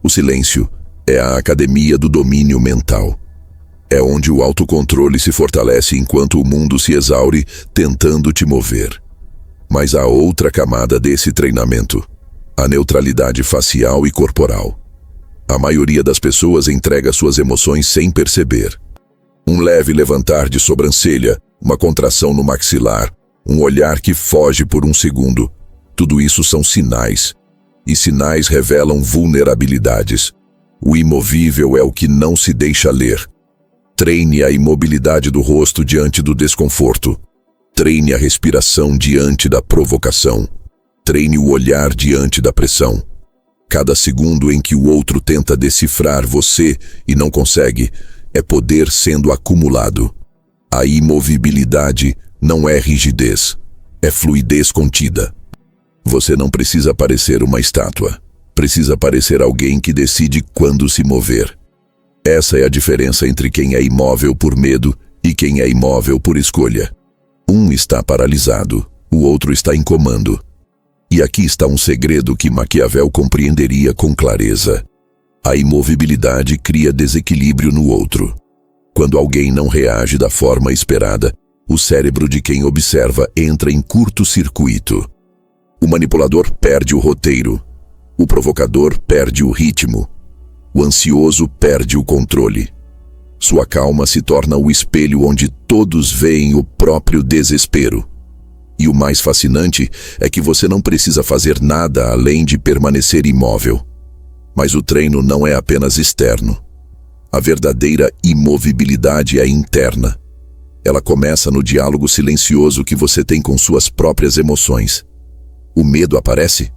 [SPEAKER 1] O silêncio é a academia do domínio mental. É onde o autocontrole se fortalece enquanto o mundo se exaure tentando te mover. Mas há outra camada desse treinamento: a neutralidade facial e corporal. A maioria das pessoas entrega suas emoções sem perceber. Um leve levantar de sobrancelha, uma contração no maxilar, um olhar que foge por um segundo. Tudo isso são sinais. E sinais revelam vulnerabilidades. O imovível é o que não se deixa ler. Treine a imobilidade do rosto diante do desconforto. Treine a respiração diante da provocação. Treine o olhar diante da pressão. Cada segundo em que o outro tenta decifrar você e não consegue, é poder sendo acumulado. A imovibilidade não é rigidez, é fluidez contida. Você não precisa parecer uma estátua. Precisa parecer alguém que decide quando se mover. Essa é a diferença entre quem é imóvel por medo e quem é imóvel por escolha. Um está paralisado, o outro está em comando. E aqui está um segredo que Maquiavel compreenderia com clareza. A imovibilidade cria desequilíbrio no outro. Quando alguém não reage da forma esperada, o cérebro de quem observa entra em curto-circuito. O manipulador perde o roteiro. O provocador perde o ritmo. O ansioso perde o controle. Sua calma se torna o espelho onde todos veem o próprio desespero. E o mais fascinante é que você não precisa fazer nada além de permanecer imóvel. Mas o treino não é apenas externo. A verdadeira imovibilidade é interna. Ela começa no diálogo silencioso que você tem com suas próprias emoções. O medo aparece?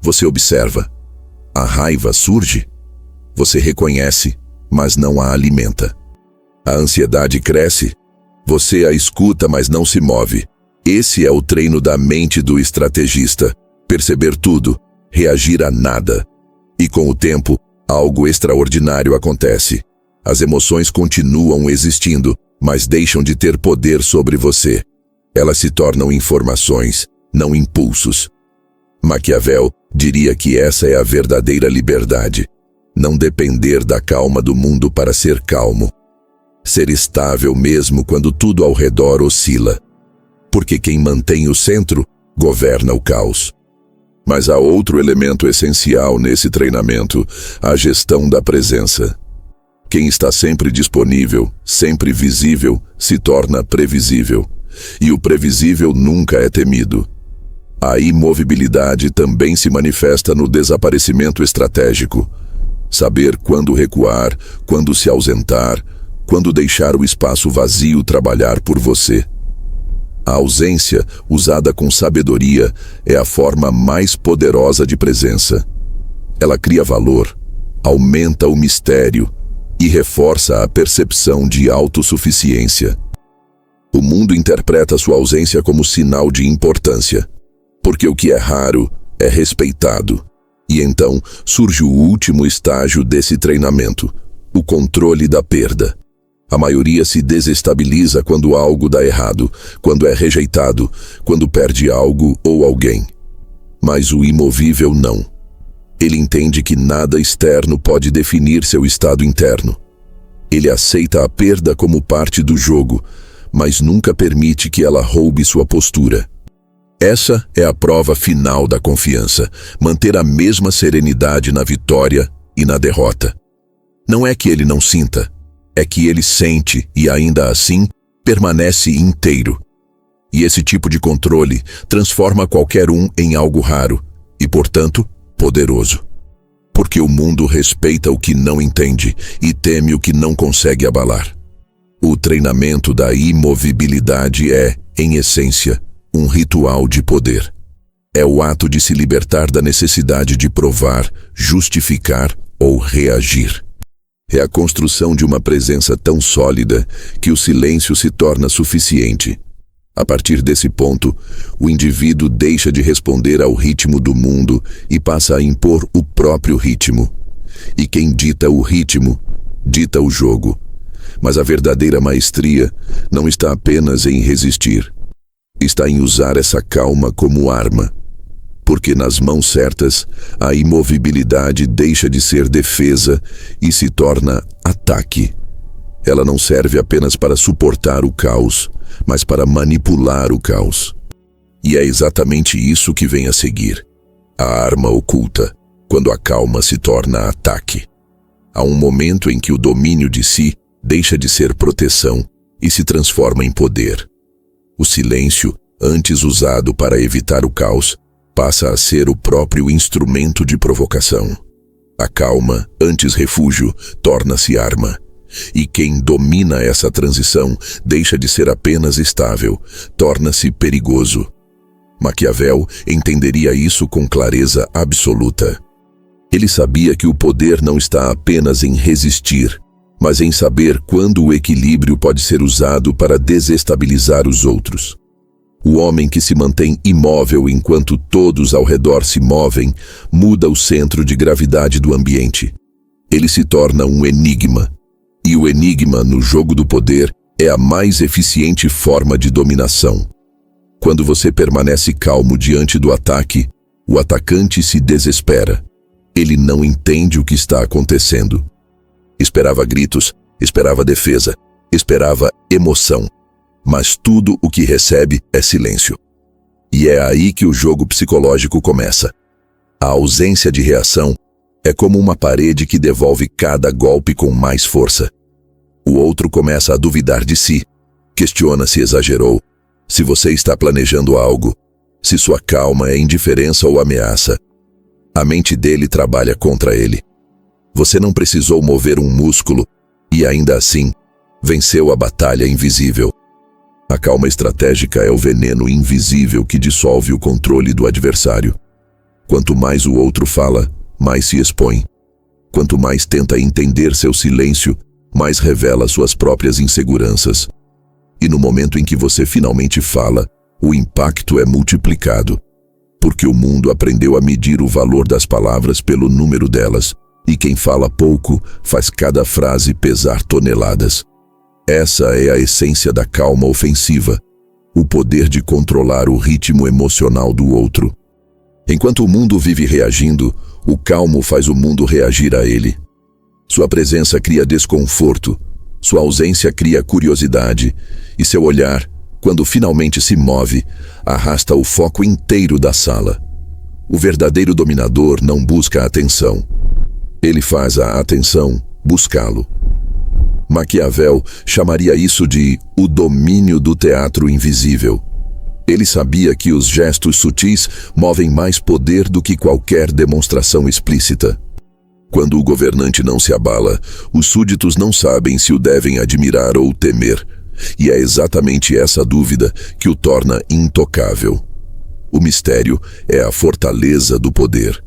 [SPEAKER 1] Você observa. A raiva surge? Você reconhece, mas não a alimenta. A ansiedade cresce? Você a escuta, mas não se move. Esse é o treino da mente do estrategista. Perceber tudo, reagir a nada. E com o tempo, algo extraordinário acontece. As emoções continuam existindo, mas deixam de ter poder sobre você. Elas se tornam informações, não impulsos. Maquiavel diria que essa é a verdadeira liberdade. Não depender da calma do mundo para ser calmo. Ser estável mesmo quando tudo ao redor oscila. Porque quem mantém o centro, governa o caos. Mas há outro elemento essencial nesse treinamento: a gestão da presença. Quem está sempre disponível, sempre visível, se torna previsível. E o previsível nunca é temido. A imovibilidade também se manifesta no desaparecimento estratégico. Saber quando recuar, quando se ausentar, quando deixar o espaço vazio trabalhar por você. A ausência, usada com sabedoria, é a forma mais poderosa de presença. Ela cria valor, aumenta o mistério e reforça a percepção de autossuficiência. O mundo interpreta sua ausência como sinal de importância, porque o que é raro é respeitado. E então surge o último estágio desse treinamento: o controle da perda. A maioria se desestabiliza quando algo dá errado, quando é rejeitado, quando perde algo ou alguém. Mas o imovível não. Ele entende que nada externo pode definir seu estado interno. Ele aceita a perda como parte do jogo, mas nunca permite que ela roube sua postura. Essa é a prova final da confiança, manter a mesma serenidade na vitória e na derrota. Não é que ele não sinta, é que ele sente e ainda assim permanece inteiro. E esse tipo de controle transforma qualquer um em algo raro e, portanto, poderoso. Porque o mundo respeita o que não entende e teme o que não consegue abalar. O treinamento da imovibilidade é, em essência, um ritual de poder. É o ato de se libertar da necessidade de provar, justificar ou reagir. É a construção de uma presença tão sólida que o silêncio se torna suficiente. A partir desse ponto, o indivíduo deixa de responder ao ritmo do mundo e passa a impor o próprio ritmo. E quem dita o ritmo, dita o jogo. Mas a verdadeira maestria não está apenas em resistir. Está em usar essa calma como arma. Porque nas mãos certas, a imovibilidade deixa de ser defesa e se torna ataque. Ela não serve apenas para suportar o caos, mas para manipular o caos. E é exatamente isso que vem a seguir. A arma oculta, quando a calma se torna ataque. Há um momento em que o domínio de si deixa de ser proteção e se transforma em poder. O silêncio, antes usado para evitar o caos, passa a ser o próprio instrumento de provocação. A calma, antes refúgio, torna-se arma. E quem domina essa transição deixa de ser apenas estável, torna-se perigoso. Maquiavel entenderia isso com clareza absoluta. Ele sabia que o poder não está apenas em resistir, mas em saber quando o equilíbrio pode ser usado para desestabilizar os outros. O homem que se mantém imóvel enquanto todos ao redor se movem, muda o centro de gravidade do ambiente. Ele se torna um enigma. E o enigma, no jogo do poder, é a mais eficiente forma de dominação. Quando você permanece calmo diante do ataque, o atacante se desespera. Ele não entende o que está acontecendo. Esperava gritos, esperava defesa, esperava emoção. Mas tudo o que recebe é silêncio. E é aí que o jogo psicológico começa. A ausência de reação é como uma parede que devolve cada golpe com mais força. O outro começa a duvidar de si, questiona se exagerou, se você está planejando algo, se sua calma é indiferença ou ameaça. A mente dele trabalha contra ele. Você não precisou mover um músculo e, ainda assim, venceu a batalha invisível. A calma estratégica é o veneno invisível que dissolve o controle do adversário. Quanto mais o outro fala, mais se expõe. Quanto mais tenta entender seu silêncio, mais revela suas próprias inseguranças. E no momento em que você finalmente fala, o impacto é multiplicado. Porque o mundo aprendeu a medir o valor das palavras pelo número delas, e quem fala pouco faz cada frase pesar toneladas. Essa é a essência da calma ofensiva, o poder de controlar o ritmo emocional do outro. Enquanto o mundo vive reagindo, o calmo faz o mundo reagir a ele. Sua presença cria desconforto, sua ausência cria curiosidade, e seu olhar, quando finalmente se move, arrasta o foco inteiro da sala. O verdadeiro dominador não busca a atenção. Ele faz a atenção buscá-lo. Maquiavel chamaria isso de o domínio do teatro invisível. Ele sabia que os gestos sutis movem mais poder do que qualquer demonstração explícita. Quando o governante não se abala, os súditos não sabem se o devem admirar ou temer, e é exatamente essa dúvida que o torna intocável. O mistério é a fortaleza do poder,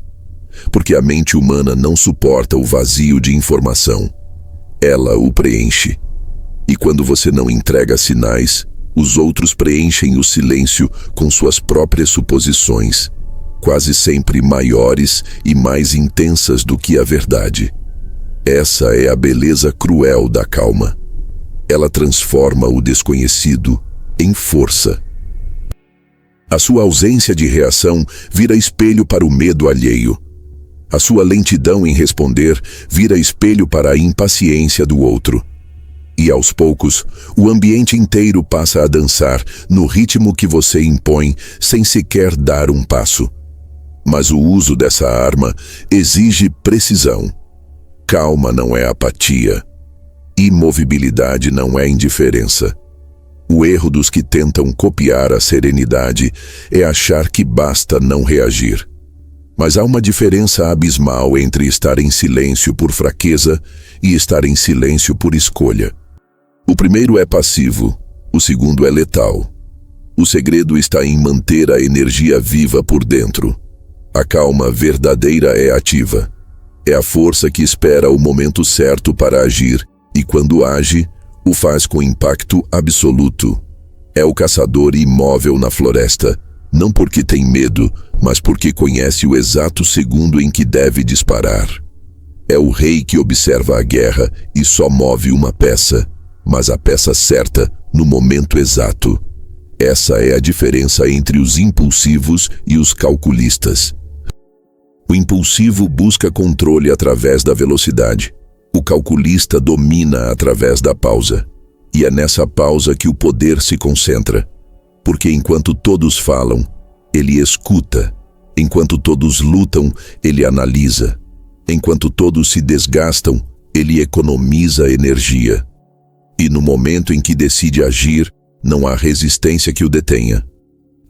[SPEAKER 1] porque a mente humana não suporta o vazio de informação. Ela o preenche. E quando você não entrega sinais, os outros preenchem o silêncio com suas próprias suposições, quase sempre maiores e mais intensas do que a verdade. Essa é a beleza cruel da calma. Ela transforma o desconhecido em força. A sua ausência de reação vira espelho para o medo alheio. A sua lentidão em responder vira espelho para a impaciência do outro. E aos poucos, o ambiente inteiro passa a dançar no ritmo que você impõe sem sequer dar um passo. Mas o uso dessa arma exige precisão. Calma não é apatia. Imobilidade não é indiferença. O erro dos que tentam copiar a serenidade é achar que basta não reagir. Mas há uma diferença abismal entre estar em silêncio por fraqueza e estar em silêncio por escolha. O primeiro é passivo, o segundo é letal. O segredo está em manter a energia viva por dentro. A calma verdadeira é ativa. É a força que espera o momento certo para agir e, quando age, o faz com impacto absoluto. É o caçador imóvel na floresta, não porque tem medo, mas porque conhece o exato segundo em que deve disparar. É o rei que observa a guerra e só move uma peça, mas a peça certa no momento exato. Essa é a diferença entre os impulsivos e os calculistas. O impulsivo busca controle através da velocidade. O calculista domina através da pausa. E é nessa pausa que o poder se concentra. Porque enquanto todos falam, ele escuta. Enquanto todos lutam, ele analisa. Enquanto todos se desgastam, ele economiza energia. E no momento em que decide agir, não há resistência que o detenha.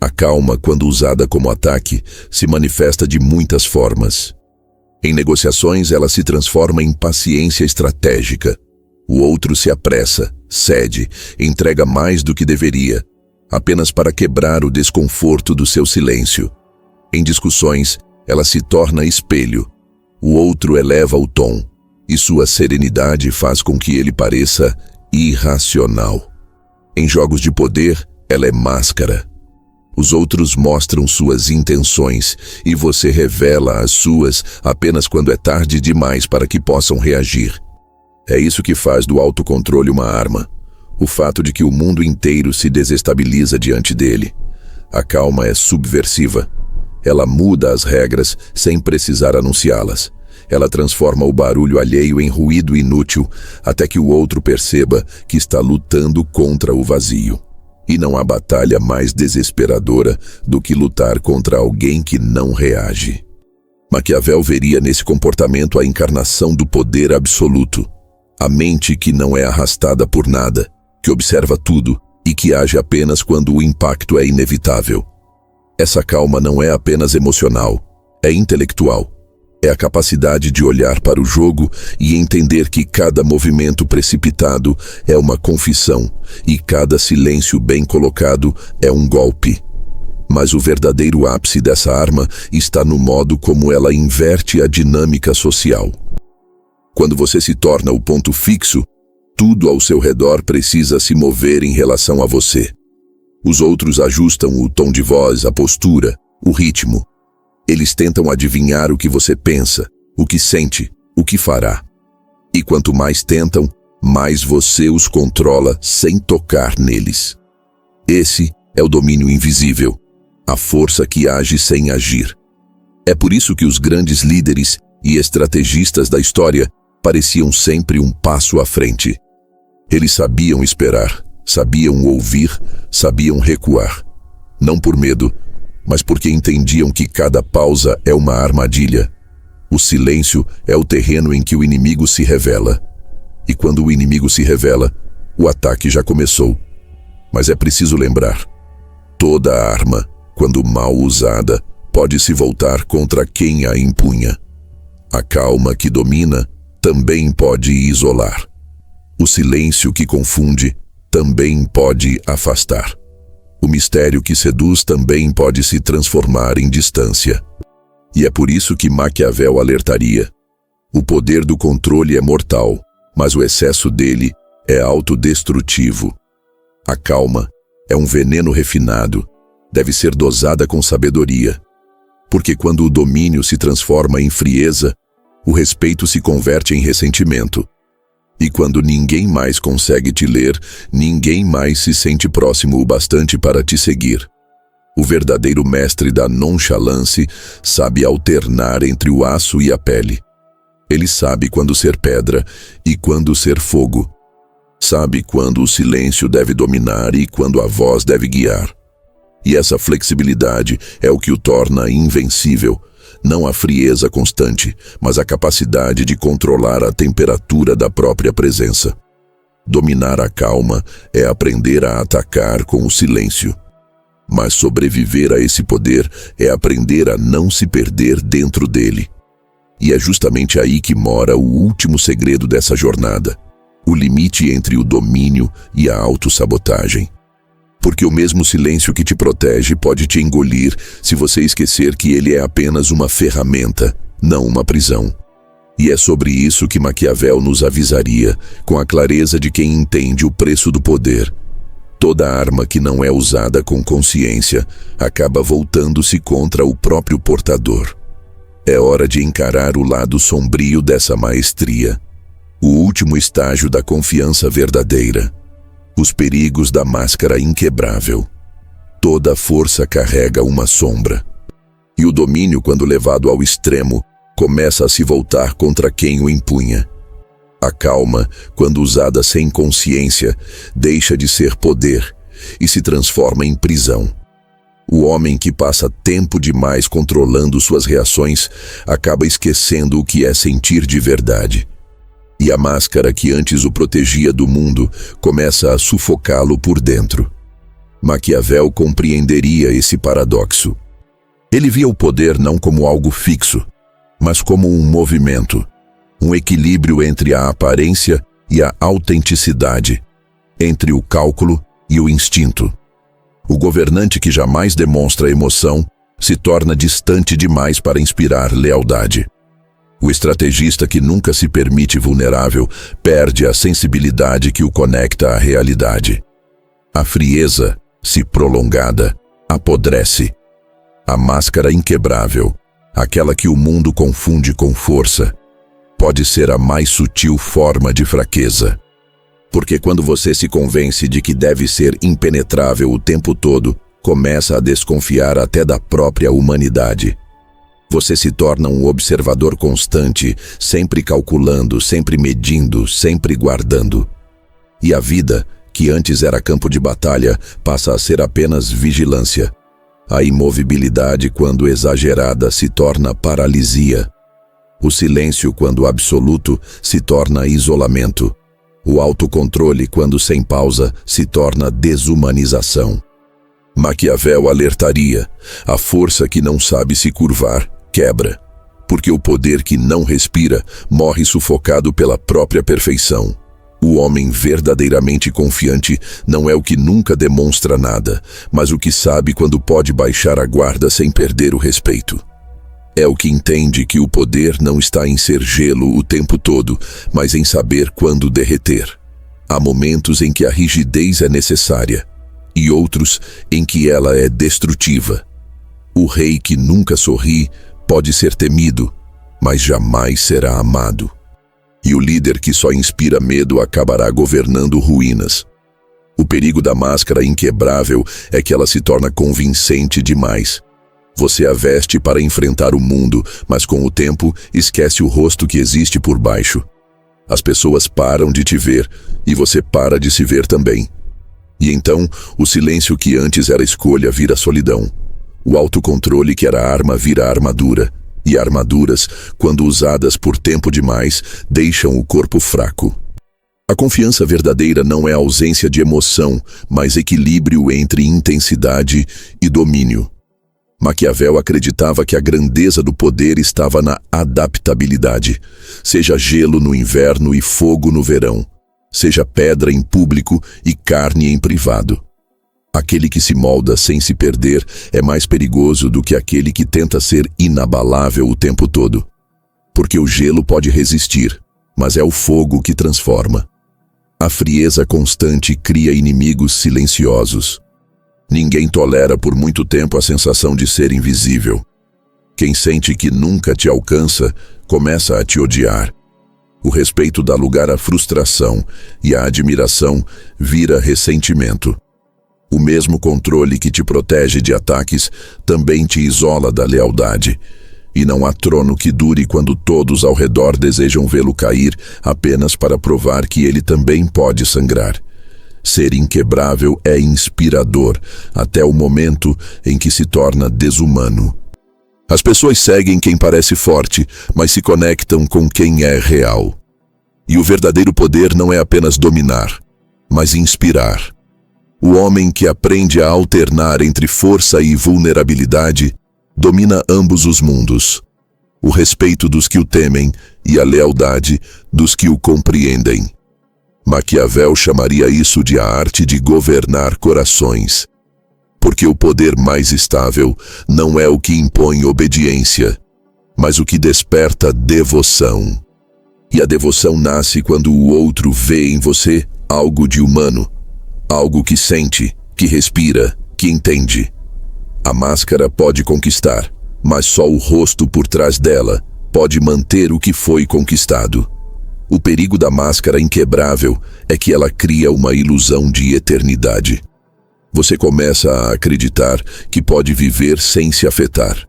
[SPEAKER 1] A calma, quando usada como ataque, se manifesta de muitas formas. Em negociações, ela se transforma em paciência estratégica. O outro se apressa, cede, entrega mais do que deveria, apenas para quebrar o desconforto do seu silêncio. Em discussões, ela se torna espelho. O outro eleva o tom, e sua serenidade faz com que ele pareça irracional. Em jogos de poder, ela é máscara. Os outros mostram suas intenções e você revela as suas apenas quando é tarde demais para que possam reagir. É isso que faz do autocontrole uma arma. O fato de que o mundo inteiro se desestabiliza diante dele. A calma é subversiva. Ela muda as regras sem precisar anunciá-las. Ela transforma o barulho alheio em ruído inútil até que o outro perceba que está lutando contra o vazio. E não há batalha mais desesperadora do que lutar contra alguém que não reage. Maquiavel veria nesse comportamento a encarnação do poder absoluto. A mente que não é arrastada por nada, que observa tudo e que age apenas quando o impacto é inevitável. Essa calma não é apenas emocional, é intelectual. É a capacidade de olhar para o jogo e entender que cada movimento precipitado é uma confissão e cada silêncio bem colocado é um golpe. Mas o verdadeiro ápice dessa arma está no modo como ela inverte a dinâmica social. Quando você se torna o ponto fixo, tudo ao seu redor precisa se mover em relação a você. Os outros ajustam o tom de voz, a postura, o ritmo. Eles tentam adivinhar o que você pensa, o que sente, o que fará. E quanto mais tentam, mais você os controla sem tocar neles. Esse é o domínio invisível, a força que age sem agir. É por isso que os grandes líderes e estrategistas da história pareciam sempre um passo à frente. Eles sabiam esperar, sabiam ouvir, sabiam recuar. Não por medo, mas porque entendiam que cada pausa é uma armadilha. O silêncio é o terreno em que o inimigo se revela. E quando o inimigo se revela, o ataque já começou. Mas é preciso lembrar, toda arma, quando mal usada, pode se voltar contra quem a empunha. A calma que domina também pode isolar. O silêncio que confunde também pode afastar. O mistério que seduz também pode se transformar em distância. E é por isso que Maquiavel alertaria: o poder do controle é mortal, mas o excesso dele é autodestrutivo. A calma é um veneno refinado, deve ser dosada com sabedoria. Porque quando o domínio se transforma em frieza, o respeito se converte em ressentimento. E quando ninguém mais consegue te ler, ninguém mais se sente próximo o bastante para te seguir. O verdadeiro mestre da nonchalance sabe alternar entre o aço e a pele. Ele sabe quando ser pedra e quando ser fogo. Sabe quando o silêncio deve dominar e quando a voz deve guiar. E essa flexibilidade é o que o torna invencível, não a frieza constante, mas a capacidade de controlar a temperatura da própria presença. Dominar a calma é aprender a atacar com o silêncio. Mas sobreviver a esse poder é aprender a não se perder dentro dele. E é justamente aí que mora o último segredo dessa jornada, o limite entre o domínio e a autossabotagem. Porque o mesmo silêncio que te protege pode te engolir se você esquecer que ele é apenas uma ferramenta, não uma prisão. E é sobre isso que Maquiavel nos avisaria, com a clareza de quem entende o preço do poder. Toda arma que não é usada com consciência acaba voltando-se contra o próprio portador. É hora de encarar o lado sombrio dessa maestria, o último estágio da confiança verdadeira, os perigos da máscara inquebrável. Toda força carrega uma sombra. E o domínio, quando levado ao extremo, começa a se voltar contra quem o impunha. A calma, quando usada sem consciência, deixa de ser poder e se transforma em prisão. O homem que passa tempo demais controlando suas reações acaba esquecendo o que é sentir de verdade. E a máscara que antes o protegia do mundo começa a sufocá-lo por dentro. Maquiavel compreenderia esse paradoxo. Ele via o poder não como algo fixo, mas como um movimento, um equilíbrio entre a aparência e a autenticidade, entre o cálculo e o instinto. O governante que jamais demonstra emoção se torna distante demais para inspirar lealdade. O estrategista que nunca se permite vulnerável perde a sensibilidade que o conecta à realidade. A frieza, se prolongada, apodrece. A máscara inquebrável, aquela que o mundo confunde com força, pode ser a mais sutil forma de fraqueza. Porque quando você se convence de que deve ser impenetrável o tempo todo, começa a desconfiar até da própria humanidade. Você se torna um observador constante, sempre calculando, sempre medindo, sempre guardando. E a vida, que antes era campo de batalha, passa a ser apenas vigilância. A imobilidade, quando exagerada, se torna paralisia. O silêncio, quando absoluto, se torna isolamento. O autocontrole, quando sem pausa, se torna desumanização. Maquiavel alertaria: a força que não sabe se curvar, quebra. Porque o poder que não respira morre sufocado pela própria perfeição. O homem verdadeiramente confiante não é o que nunca demonstra nada, mas o que sabe quando pode baixar a guarda sem perder o respeito. É o que entende que o poder não está em ser gelo o tempo todo, mas em saber quando derreter. Há momentos em que a rigidez é necessária, e outros em que ela é destrutiva. O rei que nunca sorri pode ser temido, mas jamais será amado. E o líder que só inspira medo acabará governando ruínas. O perigo da máscara inquebrável é que ela se torna convincente demais. Você a veste para enfrentar o mundo, mas com o tempo esquece o rosto que existe por baixo. As pessoas param de te ver e você para de se ver também. E então, o silêncio que antes era escolha vira solidão. O autocontrole que era arma vira armadura. E armaduras, quando usadas por tempo demais, deixam o corpo fraco. A confiança verdadeira não é ausência de emoção, mas equilíbrio entre intensidade e domínio. Maquiavel acreditava que a grandeza do poder estava na adaptabilidade, seja gelo no inverno e fogo no verão, seja pedra em público e carne em privado. Aquele que se molda sem se perder é mais perigoso do que aquele que tenta ser inabalável o tempo todo. Porque o gelo pode resistir, mas é o fogo que transforma. A frieza constante cria inimigos silenciosos. Ninguém tolera por muito tempo a sensação de ser invisível. Quem sente que nunca te alcança, começa a te odiar. O respeito dá lugar à frustração e a admiração vira ressentimento. O mesmo controle que te protege de ataques também te isola da lealdade. E não há trono que dure quando todos ao redor desejam vê-lo cair apenas para provar que ele também pode sangrar. Ser inquebrável é inspirador, até o momento em que se torna desumano. As pessoas seguem quem parece forte, mas se conectam com quem é real. E o verdadeiro poder não é apenas dominar, mas inspirar. O homem que aprende a alternar entre força e vulnerabilidade domina ambos os mundos. O respeito dos que o temem e a lealdade dos que o compreendem. Maquiavel chamaria isso de a arte de governar corações. Porque o poder mais estável não é o que impõe obediência, mas o que desperta devoção. E a devoção nasce quando o outro vê em você algo de humano, algo que sente, que respira, que entende. A máscara pode conquistar, mas só o rosto por trás dela pode manter o que foi conquistado. O perigo da máscara inquebrável é que ela cria uma ilusão de eternidade. Você começa a acreditar que pode viver sem se afetar.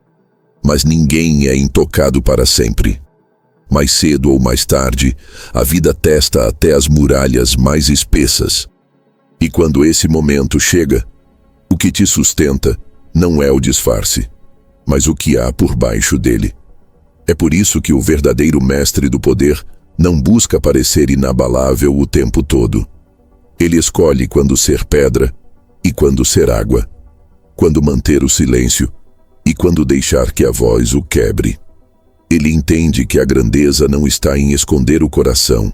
[SPEAKER 1] Mas ninguém é intocado para sempre. Mais cedo ou mais tarde, a vida testa até as muralhas mais espessas. E quando esse momento chega, o que te sustenta não é o disfarce, mas o que há por baixo dele. É por isso que o verdadeiro mestre do poder não busca parecer inabalável o tempo todo. Ele escolhe quando ser pedra e quando ser água, quando manter o silêncio e quando deixar que a voz o quebre. Ele entende que a grandeza não está em esconder o coração,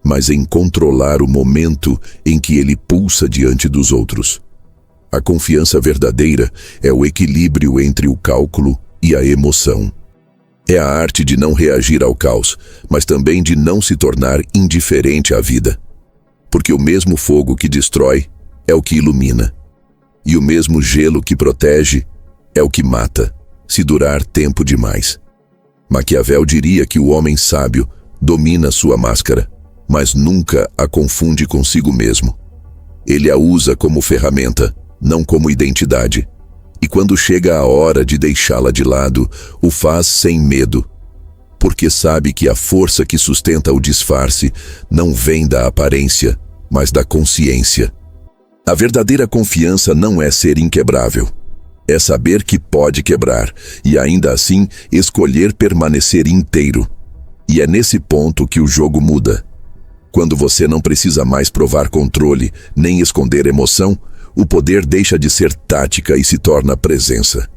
[SPEAKER 1] mas em controlar o momento em que ele pulsa diante dos outros. A confiança verdadeira é o equilíbrio entre o cálculo e a emoção. É a arte de não reagir ao caos, mas também de não se tornar indiferente à vida. Porque o mesmo fogo que destrói é o que ilumina. E o mesmo gelo que protege é o que mata, se durar tempo demais. Maquiavel diria que o homem sábio domina sua máscara, mas nunca a confunde consigo mesmo. Ele a usa como ferramenta, não como identidade. E quando chega a hora de deixá-la de lado, o faz sem medo, porque sabe que a força que sustenta o disfarce não vem da aparência, mas da consciência. A verdadeira confiança não é ser inquebrável. É saber que pode quebrar e ainda assim escolher permanecer inteiro. E é nesse ponto que o jogo muda. Quando você não precisa mais provar controle, nem esconder emoção, o poder deixa de ser tática e se torna presença.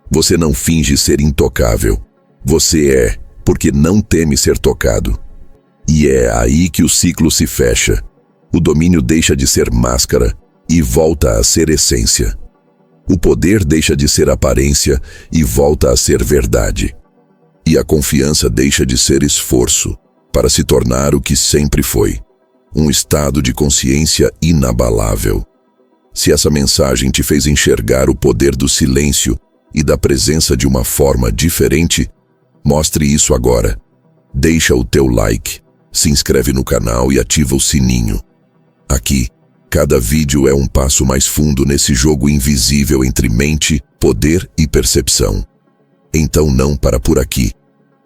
[SPEAKER 1] Você não finge ser intocável. Você é, porque não teme ser tocado. E é aí que o ciclo se fecha. O domínio deixa de ser máscara e volta a ser essência. O poder deixa de ser aparência e volta a ser verdade. E a confiança deixa de ser esforço para se tornar o que sempre foi, um estado de consciência inabalável. Se essa mensagem te fez enxergar o poder do silêncio e da presença de uma forma diferente, mostre isso agora. Deixa o teu like, se inscreve no canal e ativa o sininho. Aqui, cada vídeo é um passo mais fundo nesse jogo invisível entre mente, poder e percepção. Então não para por aqui.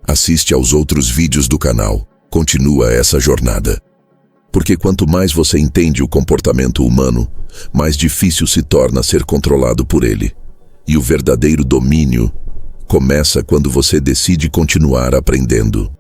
[SPEAKER 1] Assiste aos outros vídeos do canal. Continua essa jornada. Porque quanto mais você entende o comportamento humano, mais difícil se torna ser controlado por ele. E o verdadeiro domínio começa quando você decide continuar aprendendo.